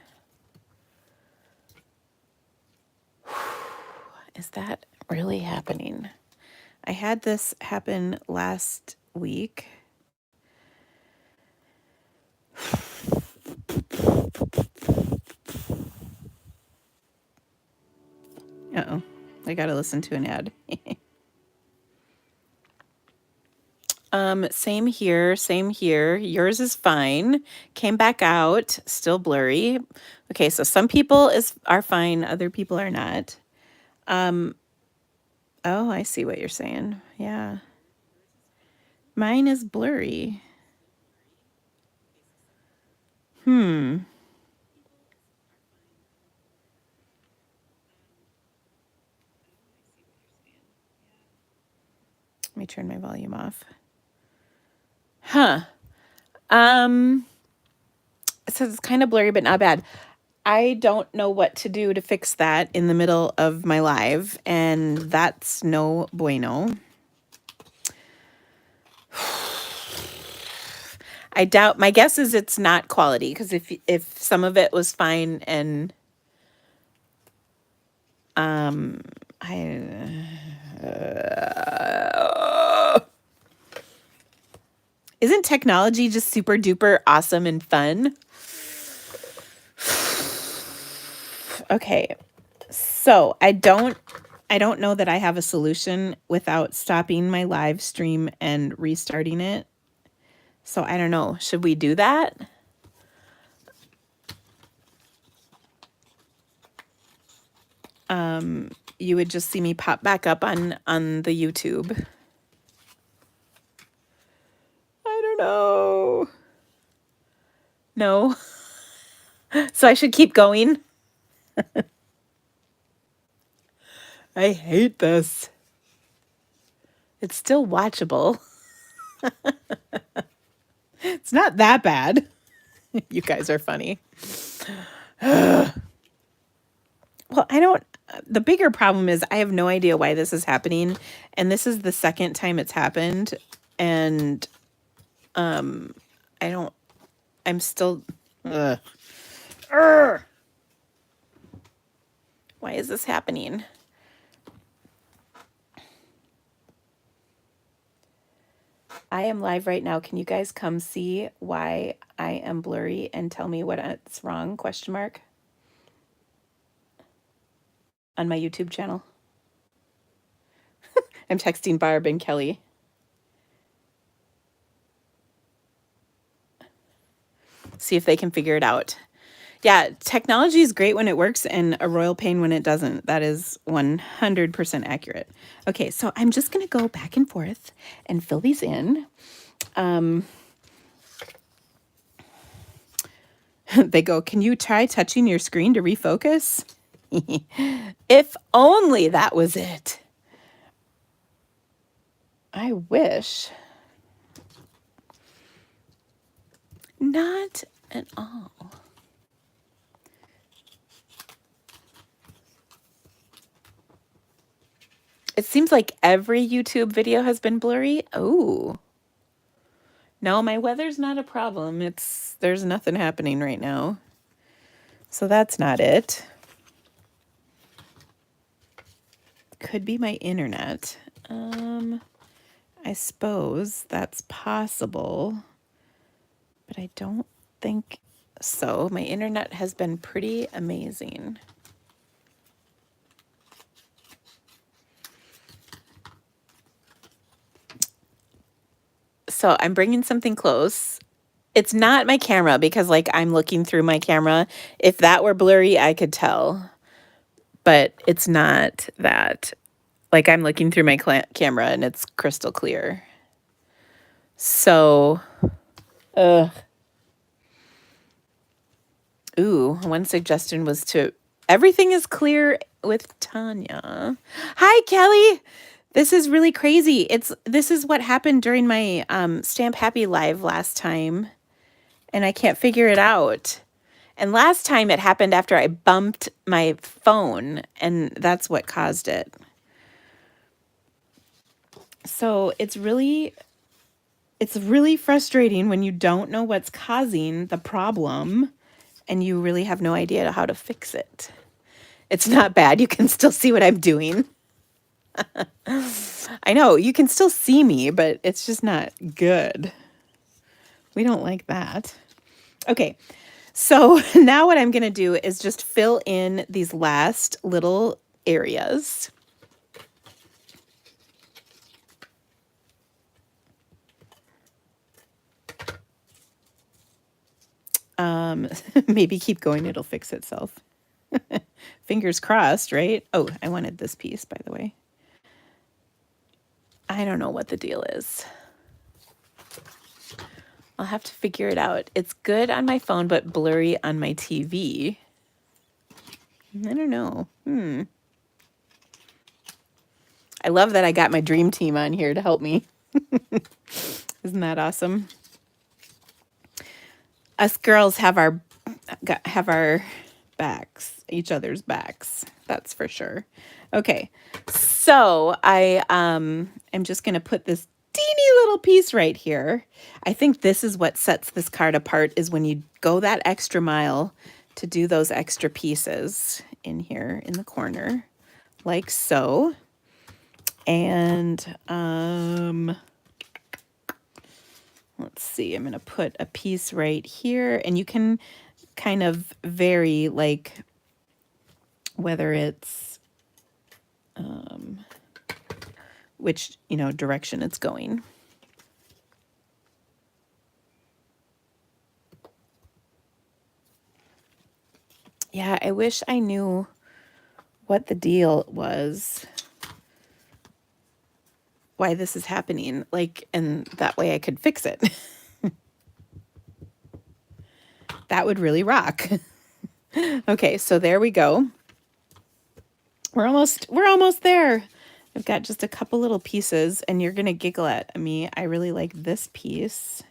Is that really happening? I had this happen last week. Uh-oh. I gotta listen to an ad. Same here, same here. Yours is fine. Came back out, still blurry. Okay, so some people are fine, other people are not. Oh, I see what you're saying. Yeah. Mine is blurry. Let me turn my volume off. Huh. It says it's kind of blurry, but not bad. I don't know what to do to fix that in the middle of my live, and that's no bueno. I doubt, my guess is it's not quality, because if some of it was fine and isn't technology just super duper awesome and fun? Okay, so I don't know that I have a solution without stopping my live stream and restarting it. So I don't know. Should we do that? You would just see me pop back up on the YouTube. I don't know. No. So I should keep going. I hate this. It's still watchable. It's not that bad. You guys are funny. Well, the bigger problem is I have no idea why this is happening. And this is the second time it's happened. And I'm still, why is this happening? I am live right now. Can you guys come see why I am blurry and tell me what's wrong, question mark, on my YouTube channel? I'm texting Barb and Kelly. see if they can figure it out. Yeah, technology is great when it works and a royal pain when it doesn't. That is 100% accurate. Okay, so I'm just going to go back and forth and fill these in. They go, can you try touching your screen to refocus? If only that was it. I wish. Not at all. It seems like every YouTube video has been blurry. Oh. No, my weather's not a problem. There's nothing happening right now. So that's not it. Could be my internet. I suppose that's possible, but I don't think so. My internet has been pretty amazing. So I'm bringing something close. It's not my camera because like I'm looking through my camera. If that were blurry, I could tell, but it's not that. Like I'm looking through my camera and it's crystal clear. So, ooh, one suggestion was to, everything is clear with Tanya. Hi, Kelly. This is really crazy. This is what happened during my Stamp Happy Live last time, and I can't figure it out. And last time it happened after I bumped my phone, and that's what caused it. So it's really frustrating when you don't know what's causing the problem and you really have no idea how to fix it. It's not bad. You can still see what I'm doing. I know, you can still see me, but it's just not good. We don't like that. Okay, so now what I'm going to do is just fill in these last little areas. Maybe keep going, it'll fix itself. Fingers crossed, right? Oh, I wanted this piece, by the way. I don't know what the deal is. I'll have to figure it out. It's good on my phone, but blurry on my TV. I don't know. I love that I got my dream team on here to help me. Isn't that awesome? Us girls have our backs, each other's backs. That's for sure. Okay, so I am just going to put this teeny little piece right here. I think this is what sets this card apart, is when you go that extra mile to do those extra pieces in here in the corner, like so. And let's see, I'm going to put a piece right here, and you can kind of vary, like whether it's which, direction it's going. Yeah, I wish I knew what the deal was, why this is happening, and that way I could fix it. That would really rock. Okay, so there we go. We're almost there. I've got just a couple little pieces, and you're gonna giggle at me. I really like this piece.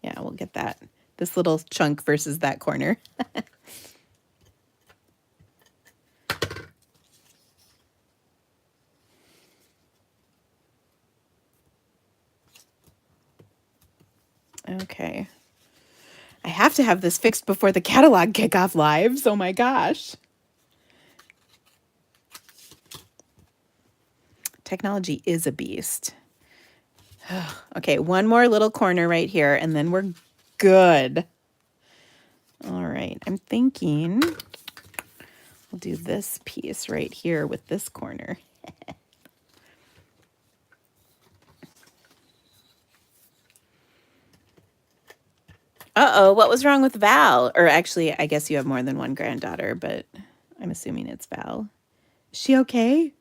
Yeah, we'll get that. This little chunk versus that corner. Okay. I have to have this fixed before the Catalog Kickoff lives. Oh my gosh. Technology is a beast. Okay, one more little corner right here, and then we're good. All right, I'm thinking we'll do this piece right here with this corner. Uh-oh, what was wrong with Val? Or actually, I guess you have more than one granddaughter, but I'm assuming it's Val. Is she okay?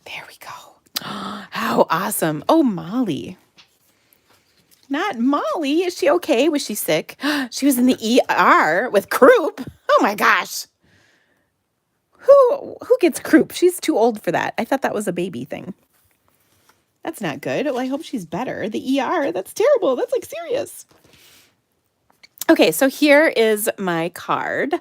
There we go. How awesome. Oh, Molly. Not Molly. Is she okay? Was she sick? She was in the ER with croup. Oh my gosh. Who gets croup? She's too old for that. I thought that was a baby thing. That's not good. Well, I hope she's better. The ER, that's terrible. That's like serious. Okay, so here is my card.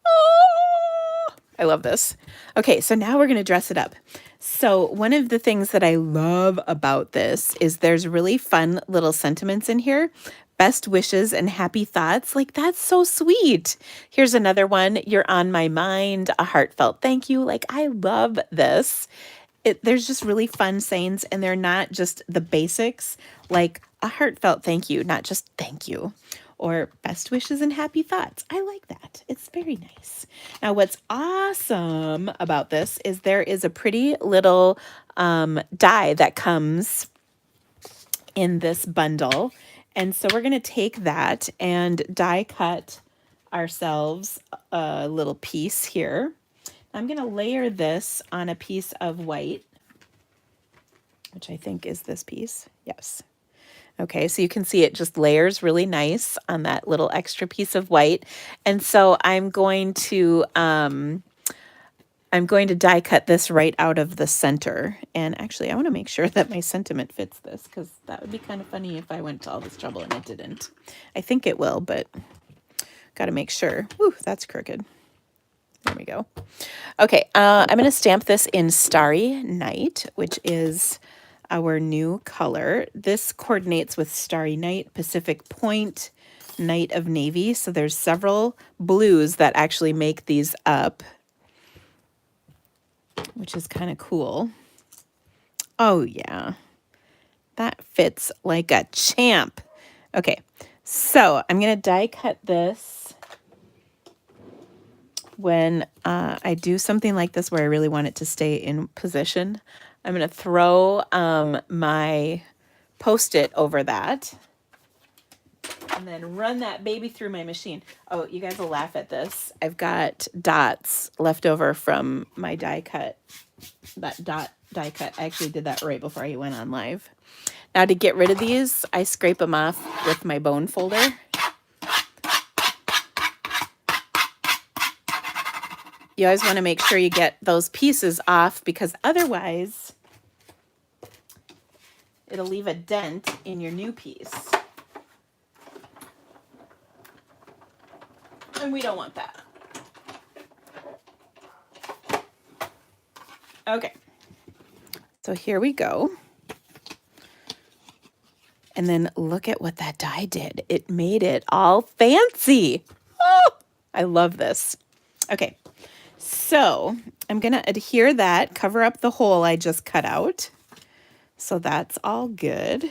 Oh, I love this. Okay, so now we're going to dress it up. So one of the things that I love about this is there's really fun little sentiments in here. Best wishes and happy thoughts. Like, that's so sweet. Here's another one. You're on my mind. A heartfelt thank you. Like, I love this. There's just really fun sayings, and they're not just the basics, like a heartfelt thank you, not just thank you, or best wishes and happy thoughts. I like that. It's very nice. Now, what's awesome about this is there is a pretty little die that comes in this bundle. And so we're going to take that and die cut ourselves a little piece here. I'm going to layer this on a piece of white, which I think is this piece. Yes. Okay, so you can see it just layers really nice on that little extra piece of white. And so I'm going to die cut this right out of the center. And actually, I want to make sure that my sentiment fits this, because that would be kind of funny if I went to all this trouble and it didn't. I think it will, but got to make sure. Ooh, that's crooked. There we go. Okay, I'm going to stamp this in Starry Night, which is our new color. This coordinates with Starry Night, Pacific Point, Night of Navy. So there's several blues that actually make these up, which is kind of cool. Oh, yeah. That fits like a champ. Okay, so I'm going to die cut this. When I do something like this where I really want it to stay in position, I'm going to throw my Post-it over that and then run that baby through my machine. Oh, you guys will laugh at this. I've got dots left over from my die cut. That dot die cut. I actually did that right before I went on live. Now to get rid of these, I scrape them off with my bone folder. You always want to make sure you get those pieces off, because otherwise it'll leave a dent in your new piece. And we don't want that. Okay. So here we go. And then look at what that die did. It made it all fancy. Oh, I love this. Okay. So I'm going to adhere that, cover up the hole I just cut out. So that's all good.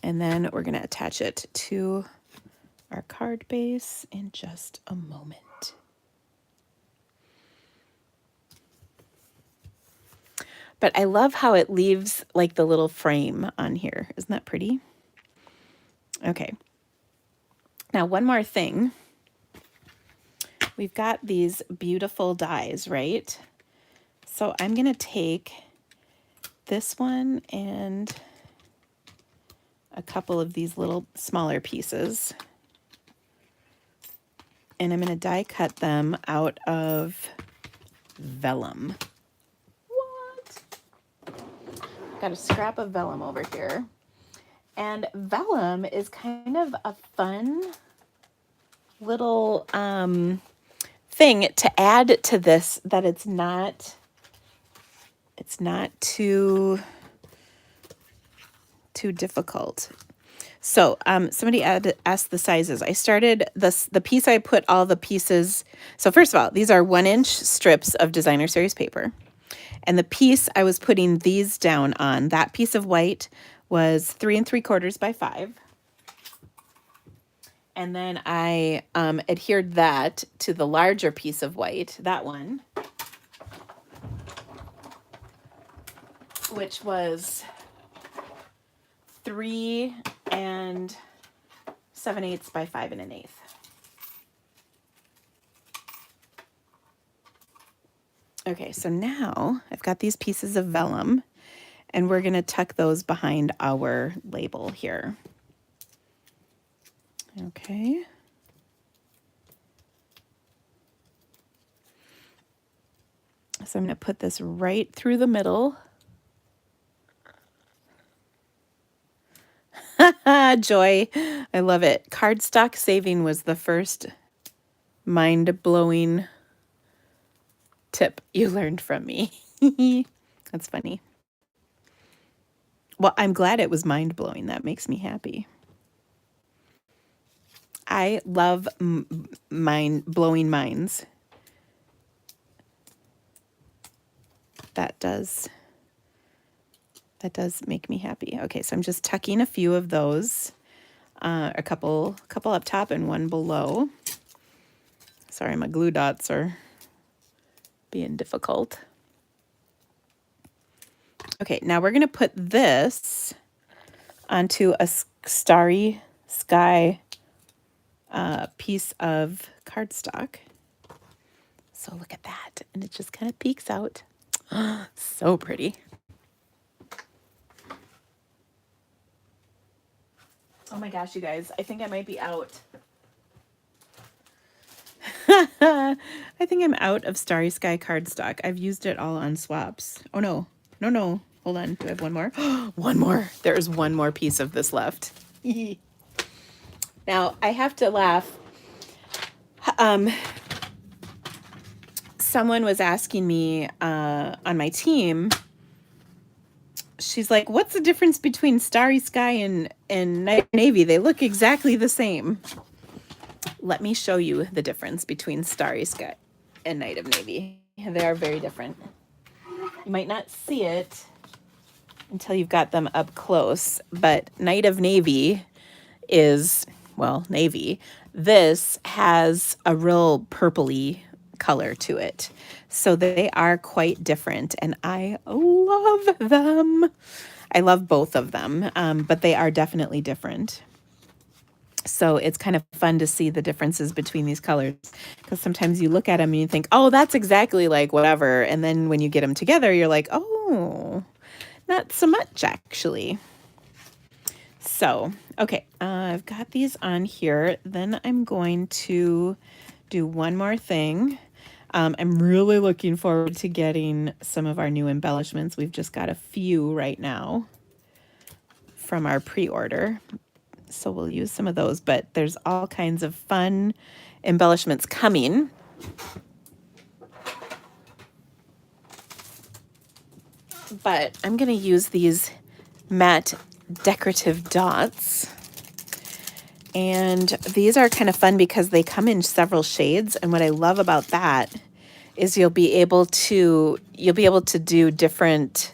And then we're going to attach it to our card base in just a moment. But I love how it leaves like the little frame on here. Isn't that pretty? Okay. Now, one more thing. We've got these beautiful dies, right? So I'm going to take this one and a couple of these little smaller pieces, and I'm going to die cut them out of vellum. What? Got a scrap of vellum over here. And vellum is kind of a fun little thing to add to this, that it's not too difficult. So somebody asked the sizes. I started the piece, I put all the pieces. So first of all, these are 1-inch strips of designer series paper. And the piece I was putting these down on, that piece of white was 3 3/4 by 5. And then I adhered that to the larger piece of white, that one, which was 3 7/8 by 5 1/8. Okay, so now I've got these pieces of vellum, and we're going to tuck those behind our label here. Okay. So I'm going to put this right through the middle. Joy, I love it. Cardstock saving was the first mind-blowing tip you learned from me. That's funny. Well, I'm glad it was mind-blowing. That makes me happy. I love mind-blowing minds. That does make me happy. Okay, so I'm just tucking a few of those, a couple up top and one below. Sorry, my glue dots are being difficult. Okay, now we're going to put this onto a Starry Sky piece of cardstock. So look at that, and it just kind of peeks out. So pretty. Oh my gosh, you guys, I think I might be out. I think I'm out of Starry Sky cardstock. I've used it all on swaps. Oh no, no. Hold on, do I have one more? One more. There's one more piece of this left. Now, I have to laugh. Someone was asking me on my team, she's like, what's the difference between Starry Sky and Night Navy? They look exactly the same. Let me show you the difference between Starry Sky and Night of Navy. They are very different. You might not see it until you've got them up close, but Night of Navy is, well, navy. This has a real purpley color to it. So they are quite different, and I love them. I love both of them, but they are definitely different. So it's kind of fun to see the differences between these colors, because sometimes you look at them and you think, oh, that's exactly like whatever. And then when you get them together, you're like, oh, not so much actually. So, okay, I've got these on here. Then I'm going to do one more thing. I'm really looking forward to getting some of our new embellishments. We've just got a few right now from our pre-order, so we'll use some of those, but there's all kinds of fun embellishments coming. But I'm going to use these matte decorative dots. And these are kind of fun because they come in several shades, and what I love about that is you'll be able to do different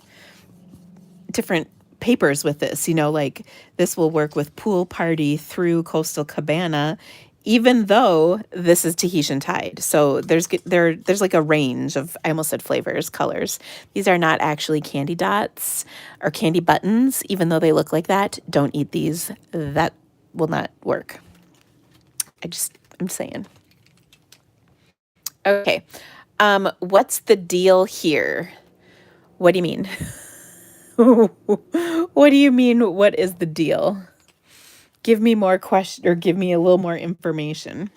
papers with this. You know, like this will work with Pool Party through Coastal Cabana, even though this is Tahitian Tide. So there's like a range of, I almost said flavors, colors. These are not actually candy dots or candy buttons, even though they look like that. Don't eat these. That will not work. I'm saying. Okay. What's the deal here? What do you mean? What do you mean, what is the deal? Give me more question, or give me a little more information.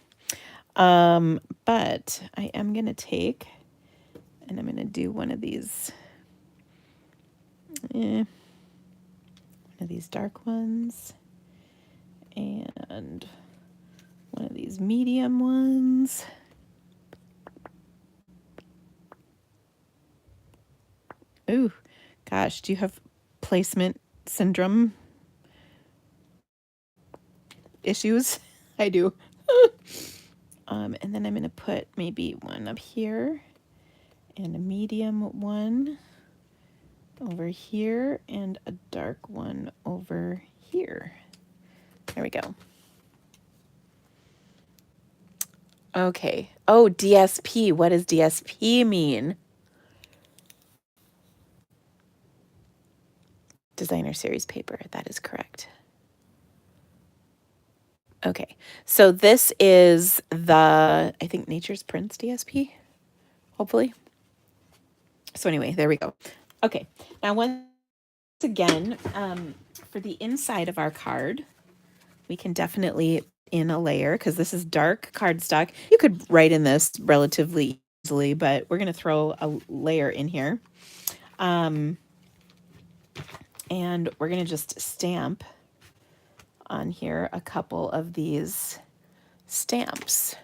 But I am going to take, and I'm going to do one of these, one of these dark ones, and one of these medium ones. Ooh, gosh, do you have placement syndrome issues? I do. And then I'm going to put maybe one up here and a medium one over here and a dark one over here. There we go. Okay. Oh, DSP. What does DSP mean? Designer series paper. That is correct. Okay. So this is the, I think, Nature's Prints DSP, hopefully. So anyway, there we go. Okay. Now, once again, for the inside of our card, we can definitely in a layer because this is dark cardstock. You could write in this relatively easily, but we're going to throw a layer in here. And we're going to just stamp on here a couple of these stamps.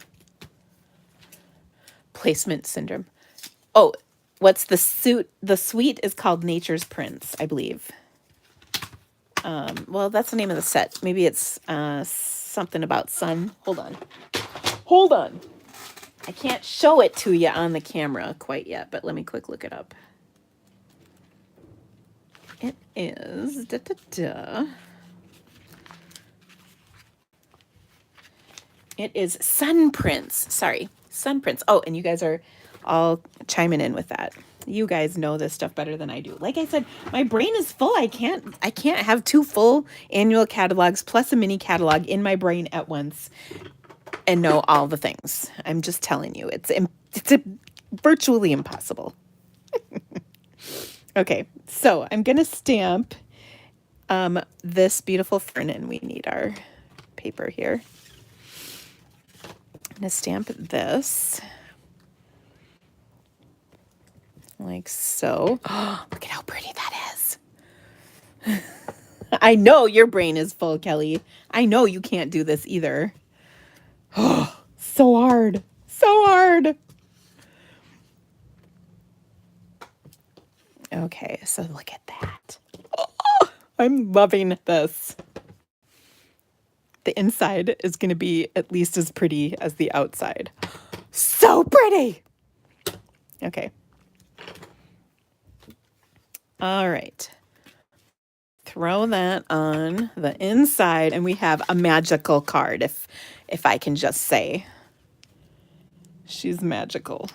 Placement syndrome. Oh, what's the suit? The suite is called Nature's Prints, I believe. Well, that's the name of the set. Maybe it's something about sun. Hold on. Hold on. I can't show it to you on the camera quite yet, but let me quick look it up. It is It is Sun Prints. Sorry, Sun Prints. Oh, and you guys are all chiming in with that. You guys know this stuff better than I do. Like I said, my brain is full. I can't have 2 full annual catalogs plus a mini catalog in my brain at once and know all the things. I'm just telling you, it's virtually impossible. Okay, so I'm gonna stamp this beautiful fern, and we need our paper here. I'm gonna stamp this like so. Oh, look at how pretty that is. I know your brain is full, Kelly. I know you can't do this either. Oh, so hard. So hard. Okay, so look at that. Oh, I'm loving this. The inside is going to be at least as pretty as the outside. So pretty. Okay. All right. Throw that on the inside, and we have a magical card, if I can just say. She's magical.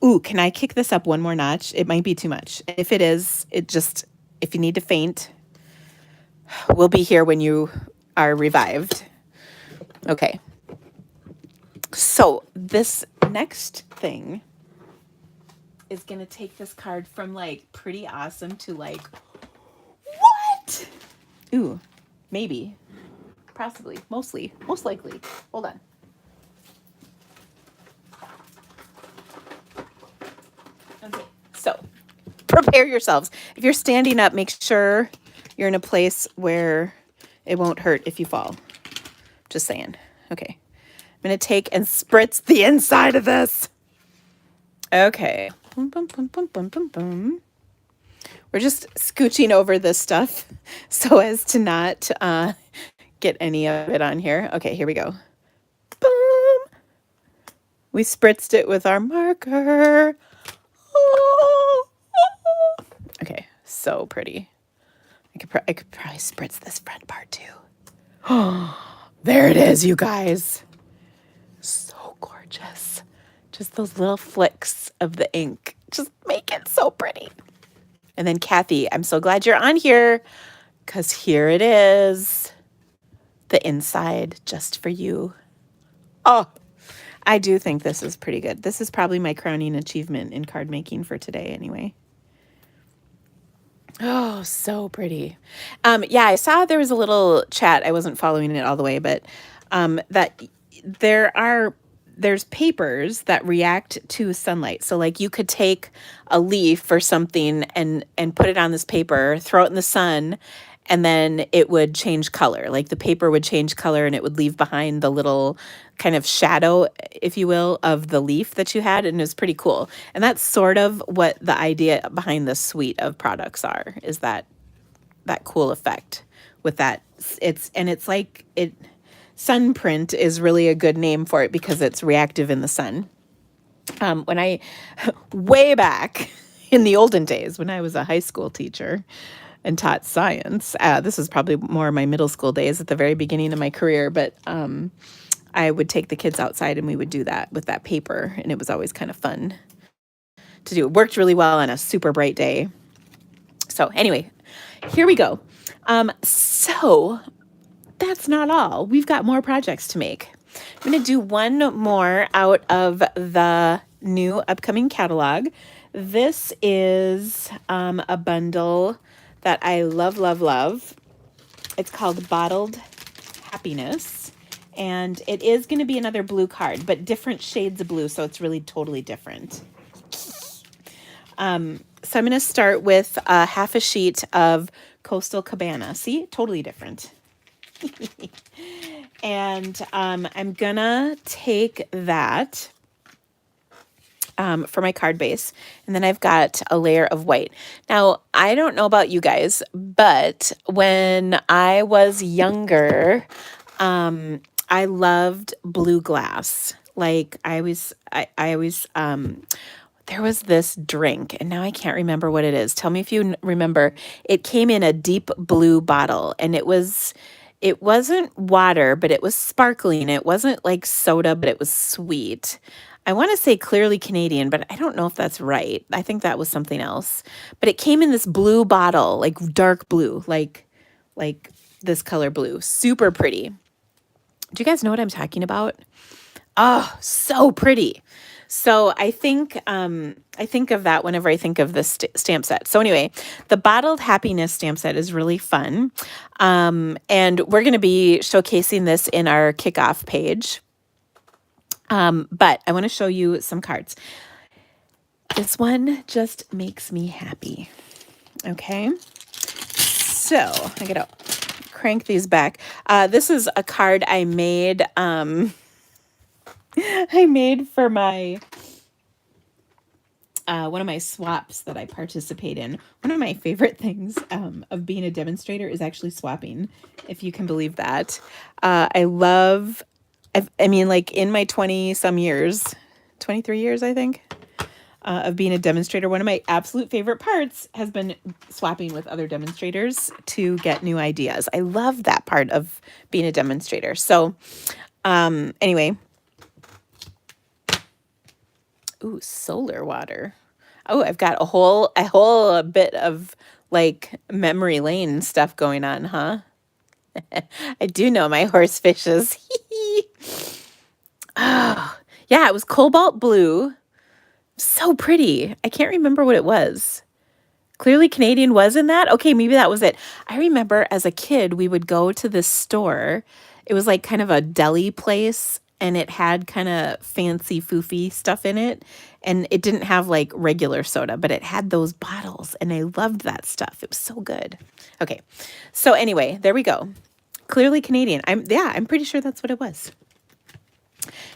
Ooh, can I kick this up one more notch? It might be too much. If it is, if you need to faint, we'll be here when you are revived. Okay. So this next thing is going to take this card from like pretty awesome to like, what? Ooh, maybe, possibly, most likely. Hold on. Okay, so prepare yourselves. If you're standing up, make sure you're in a place where it won't hurt if you fall. Just saying. Okay. I'm going to take and spritz the inside of this. Okay. Boom, boom, boom, boom, boom, boom, boom. We're just scooching over this stuff so as to not get any of it on here. Okay, here we go. Boom. We spritzed it with our marker. Oh. Okay, so pretty. I could probably spritz this front part too. Oh, there it is, you guys. So gorgeous. Just those little flicks of the ink just make it so pretty. And then Kathy, I'm so glad you're on here because here it is. The inside just for you. Oh, I do think this is pretty good. This is probably my crowning achievement in card making for today anyway. Oh, so pretty. Yeah, I saw there was a little chat. I wasn't following it all the way, but that there's papers that react to sunlight. So like you could take a leaf or something and put it on this paper, throw it in the sun, and then it would change color. Like the paper would change color and it would leave behind the little kind of shadow, if you will, of the leaf that you had. And it was pretty cool. And that's sort of what the idea behind this suite of products are, is that cool effect with that. It's like it. Sun print is really a good name for it because it's reactive in the sun. When I, way back in the olden days, when I was a high school teacher and taught science, this was probably more my middle school days at the very beginning of my career, but I would take the kids outside and we would do that with that paper, and it was always kind of fun to do. It worked really well on a super bright day. So anyway, here we go. So that's not all. We've got more projects to make. I'm going to do one more out of the new upcoming catalog. This is a bundle that I love, love, love. It's called Bottled Happiness. And it is going to be another blue card, but different shades of blue, so it's really totally different. So I'm going to start with half a sheet of Coastal Cabana. See? Totally different. And I'm going to take that for my card base. And then I've got a layer of white. Now, I don't know about you guys, but when I was younger, I loved blue glass. Like I always, there was this drink, and now I can't remember what it is. Tell me if you remember. It came in a deep blue bottle, and it wasn't water, but it was sparkling. It wasn't like soda, but it was sweet. I want to say Clearly Canadian, but I don't know if that's right. I think that was something else. But it came in this blue bottle, like dark blue, like this color blue. Super pretty. Do you guys know what I'm talking about? Oh, so pretty. So I think of that whenever I think of this stamp set. So anyway, the Bottled Happiness stamp set is really fun. And we're going to be showcasing this in our kickoff page. But I want to show you some cards. This one just makes me happy. Okay. So I got to crank these back. This is a card I made. I made for my one of my swaps that I participate in. One of my favorite things of being a demonstrator is actually swapping, if you can believe that. I mean, like in my 20-some years, 23 years, I think, of being a demonstrator, one of my absolute favorite parts has been swapping with other demonstrators to get new ideas. I love that part of being a demonstrator. So anyway. Ooh, solar water. Oh, I've got a whole bit of like memory lane stuff going on, huh? I do know my horse fishes. Oh, yeah, it was cobalt blue. So pretty. I can't remember what it was. Clearly Canadian was in that? Okay, maybe that was it. I remember as a kid, we would go to this store. It was like kind of a deli place, and it had kind of fancy foofy stuff in it. And it didn't have like regular soda, but it had those bottles, and I loved that stuff. It was so good. Okay, so anyway, there we go. Clearly Canadian. I'm pretty sure that's what it was.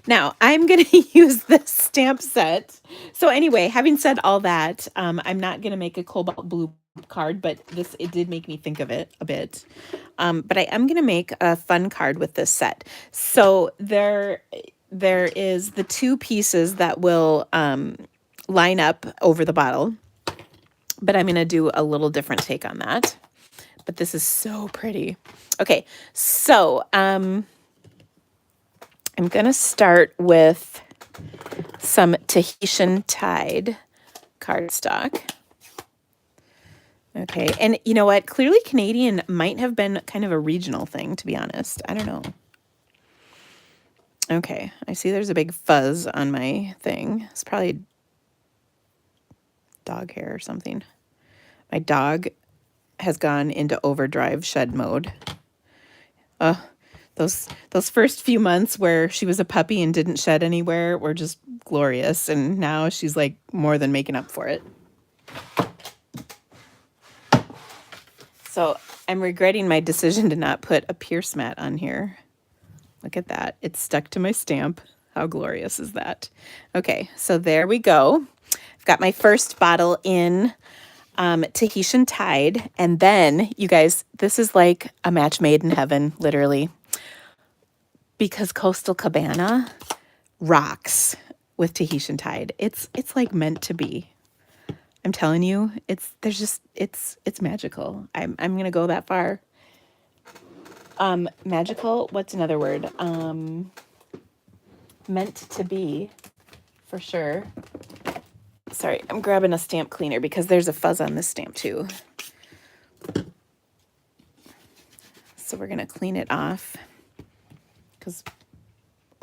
Now, I'm going to use this stamp set. So anyway, having said all that, I'm not going to make a cobalt blue card, but it did make me think of it a bit. But I am going to make a fun card with this set. So there is the two pieces that will line up over the bottle, but I'm going to do a little different take on that. But this is so pretty. Okay, so I'm going to start with some Tahitian Tide cardstock. Okay, and you know what? Clearly Canadian might have been kind of a regional thing, to be honest. I don't know. Okay, I see there's a big fuzz on my thing. It's probably dog hair or something. My dog has gone into overdrive shed mode. Those first few months where she was a puppy and didn't shed anywhere were just glorious, and now she's like more than making up for it. So I'm regretting my decision to not put a pierce mat on here. Look at that. It's stuck to my stamp. How glorious is that? Okay, so there we go. I've got my first bottle in Tahitian Tide, and then, you guys, this is like a match made in heaven, literally. Because Coastal Cabana rocks with Tahitian Tide. It's like meant to be. I'm telling you, it's magical. I'm gonna go that far. Magical. What's another word? meant to be, for sure. Sorry, I'm grabbing a stamp cleaner because there's a fuzz on this stamp too. So we're going to clean it off because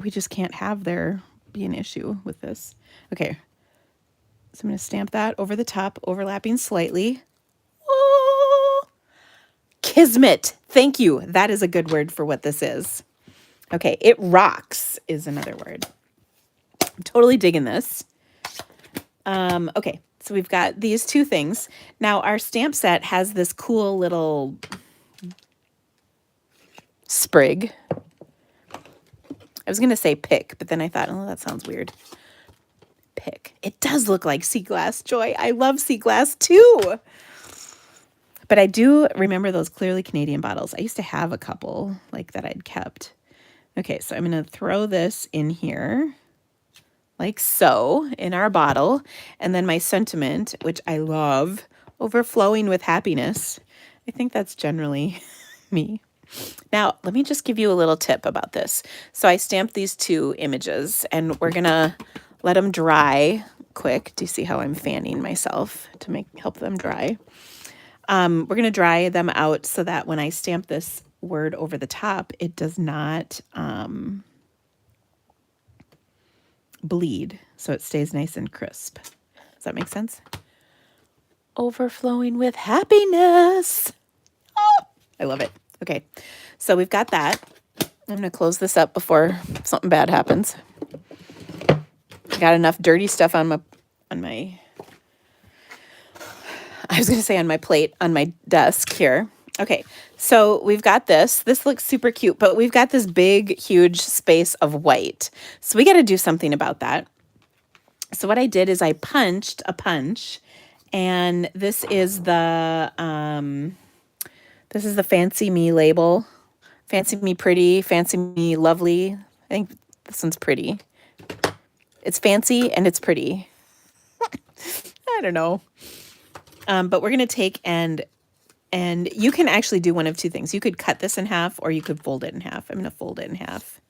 we just can't have there be an issue with this. Okay, so I'm going to stamp that over the top, overlapping slightly. Oh, kismet. Thank you. That is a good word for what this is. Okay, it rocks is another word. I'm totally digging this. Okay, so we've got these two things. Now our stamp set has this cool little sprig. I was going to say pick, but then I thought, oh, that sounds weird. Pick. It does look like sea glass, Joy. I love sea glass too. But I do remember those Clearly Canadian bottles. I used to have a couple like that I'd kept. Okay, so I'm going to throw this in here like so in our bottle. And then my sentiment, which I love, overflowing with happiness. I think that's generally me. Now, let me just give you a little tip about this. So I stamped these two images and we're going to let them dry quick. Do you see how I'm fanning myself to help them dry? We're going to dry them out so that when I stamp this word over the top, it does not bleed. So it stays nice and crisp. Does that make sense? Overflowing with happiness. Oh, I love it. Okay, so we've got that. I'm going to close this up before something bad happens. I got enough dirty stuff on my I was going to say on my plate, on my desk here. Okay, so we've got this. This looks super cute, but we've got this big, huge space of white. So we got to do something about that. So what I did is I punched a punch, and this is the Fancy Me label. Fancy Me Pretty, Fancy Me Lovely. I think this one's pretty. It's fancy and it's pretty. I don't know. But we're going to take and you can actually do one of two things. You could cut this in half or you could fold it in half. I'm going to fold it in half.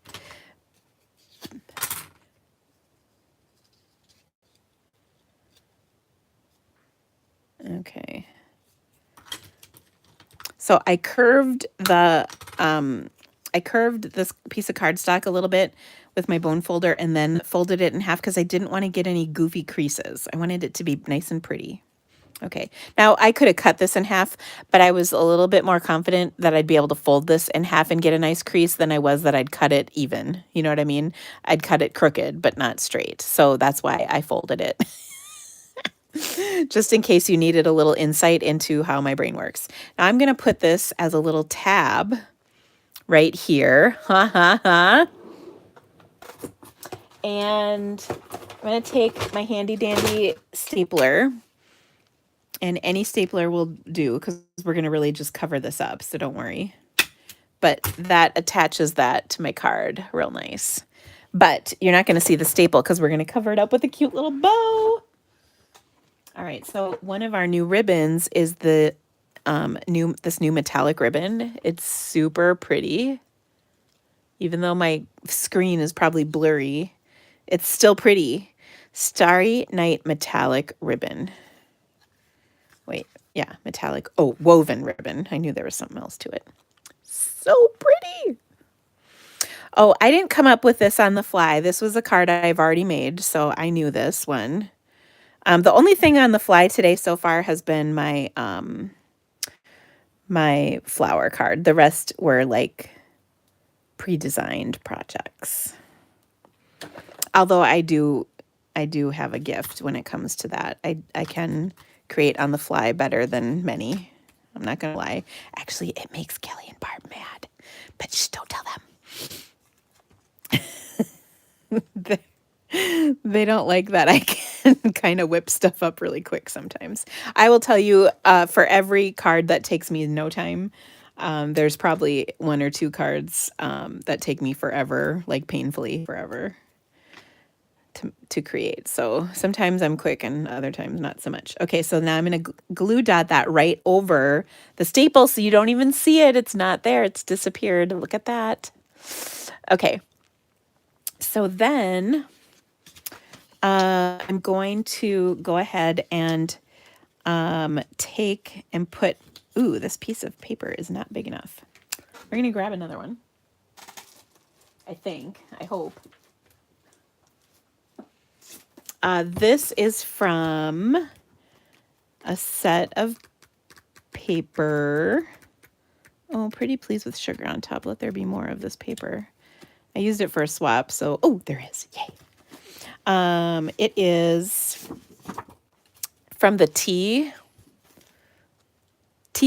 Okay. So I curved this piece of cardstock a little bit with my bone folder and then folded it in half because I didn't want to get any goofy creases. I wanted it to be nice and pretty. Okay, now I could have cut this in half, but I was a little bit more confident that I'd be able to fold this in half and get a nice crease than I was that I'd cut it even. You know what I mean? I'd cut it crooked, but not straight. So that's why I folded it. Just in case you needed a little insight into how my brain works. Now I'm going to put this as a little tab right here. And I'm going to take my handy dandy stapler. And any stapler will do because we're going to really just cover this up, so don't worry. But that attaches that to my card real nice. But you're not going to see the staple because we're going to cover it up with a cute little bow. All right, so one of our new ribbons is this new metallic ribbon. It's super pretty. Even though my screen is probably blurry, it's still pretty. Starry Night metallic ribbon. Wait, yeah, metallic. Oh, woven ribbon. I knew there was something else to it. So pretty. Oh, I didn't come up with this on the fly. This was a card I've already made, so I knew this one. The only thing on the fly today so far has been my my flower card. The rest were like pre-designed projects. Although I do have a gift when it comes to that. I can create on the fly better than many. I'm not going to lie. Actually, it makes Kelly and Barb mad. But shh, don't tell them. They don't like that I can kind of whip stuff up really quick sometimes. I will tell you, for every card that takes me no time, there's probably one or two cards that take me forever, like painfully forever to create. So sometimes I'm quick and other times not so much. Okay, so now I'm going to glue dot that right over the staple so you don't even see it. It's not there. It's disappeared. Look at that. Okay. So then I'm going to go ahead and take and put, ooh, this piece of paper is not big enough. We're going to grab another one. I think, I hope. This is from a set of paper. Oh, pretty pleased with sugar on top. Let there be more of this paper. I used it for a swap, so, oh, there is, yay. It is from the Tea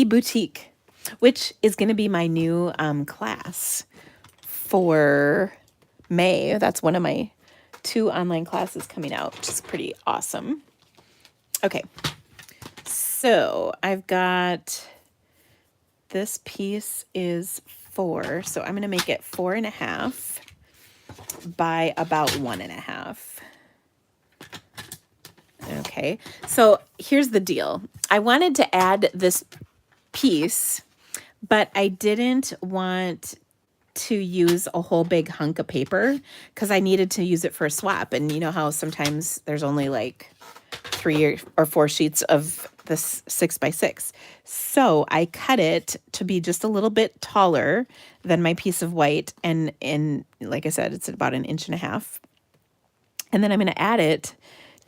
Boutique, which is going to be my new class for May. That's one of my 2 online classes coming out, which is pretty awesome. Okay, so I've got, this piece is 4, so I'm going to make it 4.5 by about 1.5. Okay, so here's the deal. I wanted to add this piece, but I didn't want to use a whole big hunk of paper because I needed to use it for a swap. And you know how sometimes there's only like 3 or 4 sheets of this 6x6. So I cut it to be just a little bit taller than my piece of white. And like I said, it's about 1.5 inches. And then I'm going to add it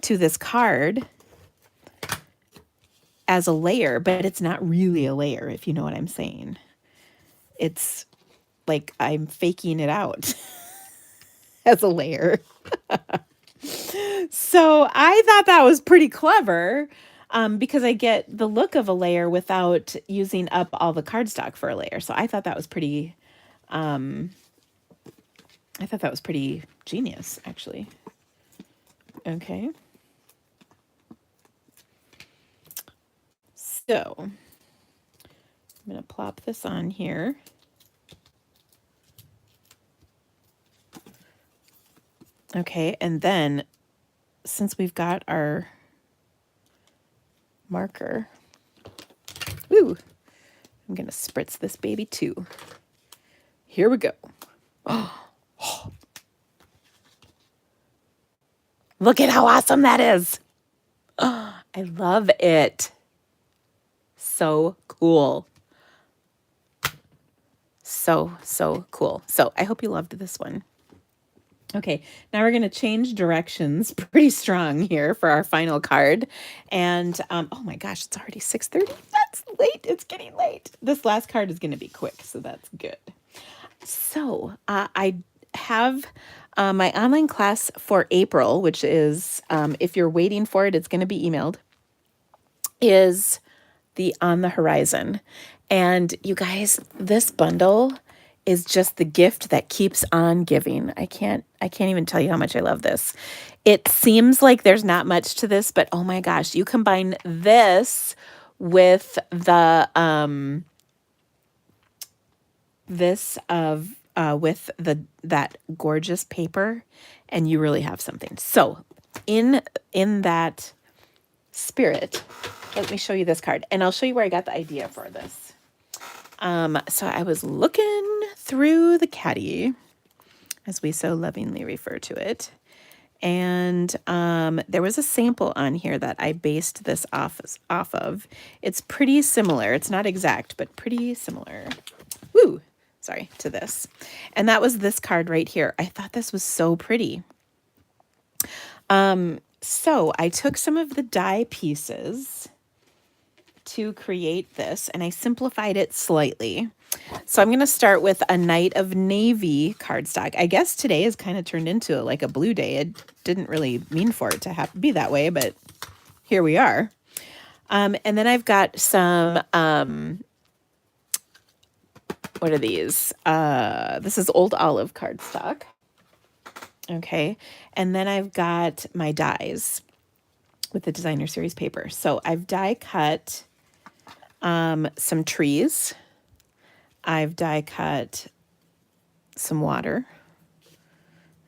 to this card as a layer, but it's not really a layer, if you know what I'm saying. It's like I'm faking it out as a layer. So I thought that was pretty clever because I get the look of a layer without using up all the cardstock for a layer. So I thought that was pretty, genius, actually. Okay. So I'm going to plop this on here. Okay, and then since we've got our marker, ooh, I'm going to spritz this baby too. Here we go. Oh, look at how awesome that is. Oh, I love it. So cool. So cool. So I hope you loved this one. Okay, now we're going to change directions pretty strong here for our final card. And, oh my gosh, it's already 6:30. That's late. It's getting late. This last card is going to be quick, so that's good. So I have my online class for April, which is, if you're waiting for it, it's going to be emailed, is the On the Horizon. And you guys, this bundle is just the gift that keeps on giving. I can't even tell you how much I love this. It seems like there's not much to this, but oh my gosh, you combine this with the that gorgeous paper, and you really have something. So in that spirit, let me show you this card, and I'll show you where I got the idea for this. So I was looking through the caddy, as we so lovingly refer to it, and there was a sample on here that I based this off of. It's pretty similar. It's not exact, but pretty similar. Woo! Sorry, to this. And that was this card right here. I thought this was so pretty. So I took some of the die pieces to create this, and I simplified it slightly. So I'm going to start with a Night of Navy cardstock. I guess today has kind of turned into like a blue day. It didn't really mean for it to have to be that way, but here we are. And then I've got some, what are these? This is Old Olive cardstock. Okay. And then I've got my dies with the Designer Series paper. So I've die cut some trees. I've die cut some water.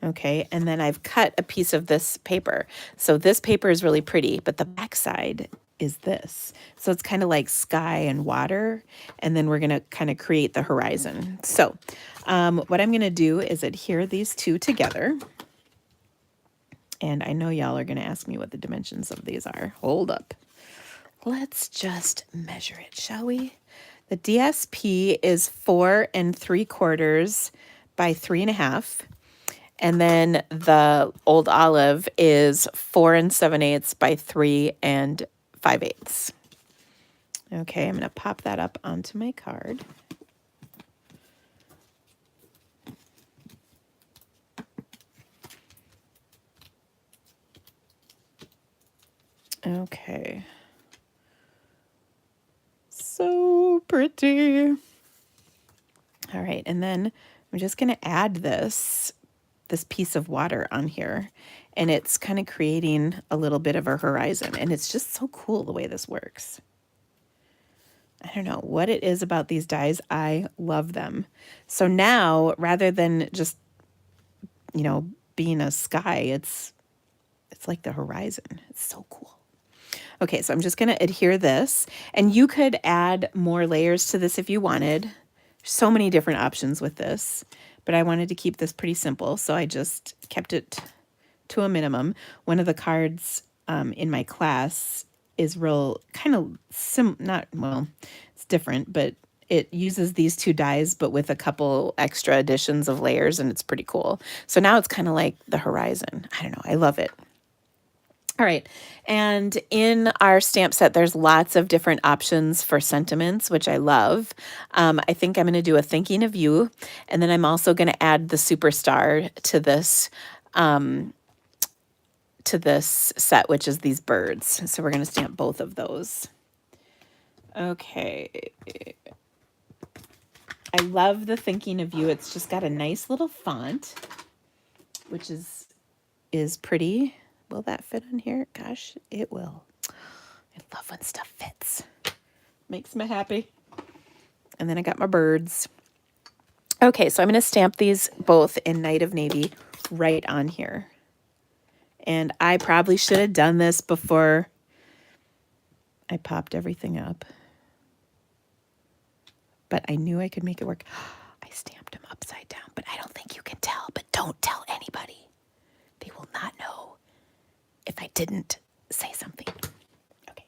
Okay, and then I've cut a piece of this paper. So this paper is really pretty, but the back side is this. So it's kind of like sky and water, and then we're going to kind of create the horizon. So what I'm going to do is adhere these two together. And I know y'all are going to ask me what the dimensions of these are. Hold up. Let's just measure it, shall we? The DSP is 4 3/4 by 3 1/2. And then the Old Olive is 4 7/8 by 3 5/8. Okay, I'm going to pop that up onto my card. Okay. So pretty. All right, and then I'm just going to add this piece of water on here, and it's kind of creating a little bit of a horizon, and it's just so cool the way this works. I don't know what it is about these dies. I love them. So now, rather than just, you know, being a sky, it's like the horizon. It's so cool. Okay, so I'm just going to adhere this, and you could add more layers to this if you wanted. So many different options with this, but I wanted to keep this pretty simple, so I just kept it to a minimum. One of the cards in my class is real kind of it's different, but it uses these two dies, but with a couple extra additions of layers, and it's pretty cool. So now it's kind of like the horizon. I don't know. I love it. All right, and in our stamp set, there's lots of different options for sentiments, which I love. I think I'm going to do a thinking of you, and then I'm also going to add the superstar to this set, which is these birds. So we're going to stamp both of those. Okay. I love the thinking of you. It's just got a nice little font, which is pretty. Will that fit on here? Gosh, it will. I love when stuff fits. Makes me happy. And then I got my birds. Okay, so I'm going to stamp these both in Night of Navy right on here. And I probably should have done this before I popped everything up. But I knew I could make it work. I stamped them upside down, but I don't think you can tell. But don't tell anybody. They will not know if I didn't say something. Okay.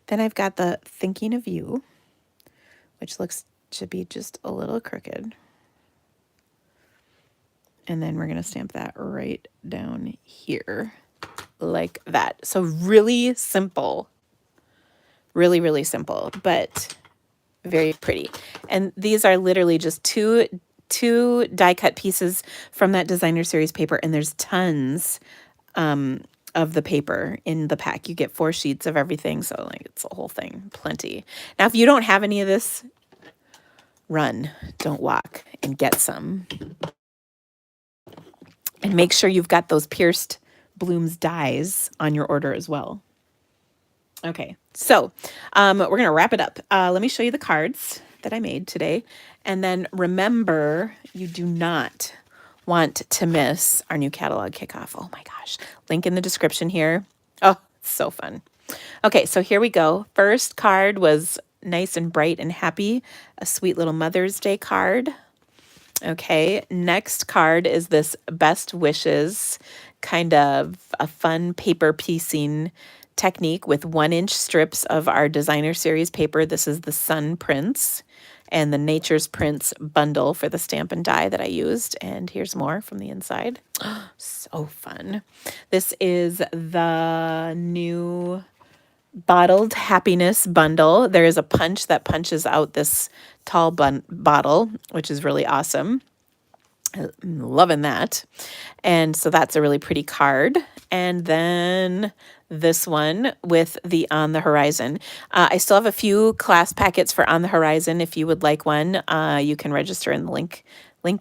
Then I've got the Thinking of You, which looks to be just a little crooked. And then we're going to stamp that right down here like that. So really simple. Really, really simple, but very pretty. And these are literally just two die cut pieces from that designer series paper, and there's tons of the paper in the pack. You get 4 sheets of everything, so like it's a whole thing, plenty. Now, if you don't have any of this, run, don't walk, and get some. And make sure you've got those pierced blooms dies on your order as well. Okay, so we're going to wrap it up. Let me show you the cards that I made today. And then remember, you do not want to miss our new catalog kickoff. Oh my gosh. Link in the description here. Oh, so fun. Okay, so here we go. First card was nice and bright and happy. A sweet little Mother's Day card. Okay, next card is this Best Wishes, kind of a fun paper piecing technique with 1-inch strips of our designer series paper. This is the Sun Prints and the Nature's Prints bundle for the stamp and die that I used. And here's more from the inside. So fun. This is the new Bottled Happiness bundle. There is a punch that punches out this tall bottle, which is really awesome. I'm loving that. And so that's a really pretty card. And then this one with the On the Horizon. I still have a few class packets for On the Horizon. If you would like one, you can register in the link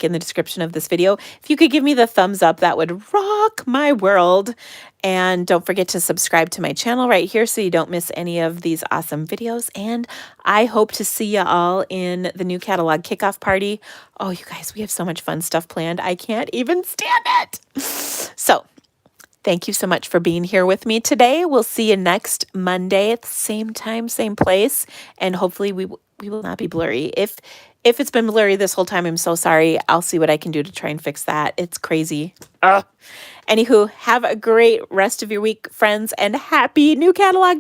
in the description of this video. If you could give me the thumbs up, that would rock my world. And don't forget to subscribe to my channel right here so you don't miss any of these awesome videos. And I hope to see you all in the new catalog kickoff party. Oh, you guys, we have so much fun stuff planned. I can't even stand it. So Thank you so much for being here with me today. We'll see you next Monday at the same time, same place, and hopefully we will not be blurry. If it's been blurry this whole time, I'm so sorry. I'll see what I can do to try and fix that. It's crazy. Anywho, have a great rest of your week, friends, and happy new catalog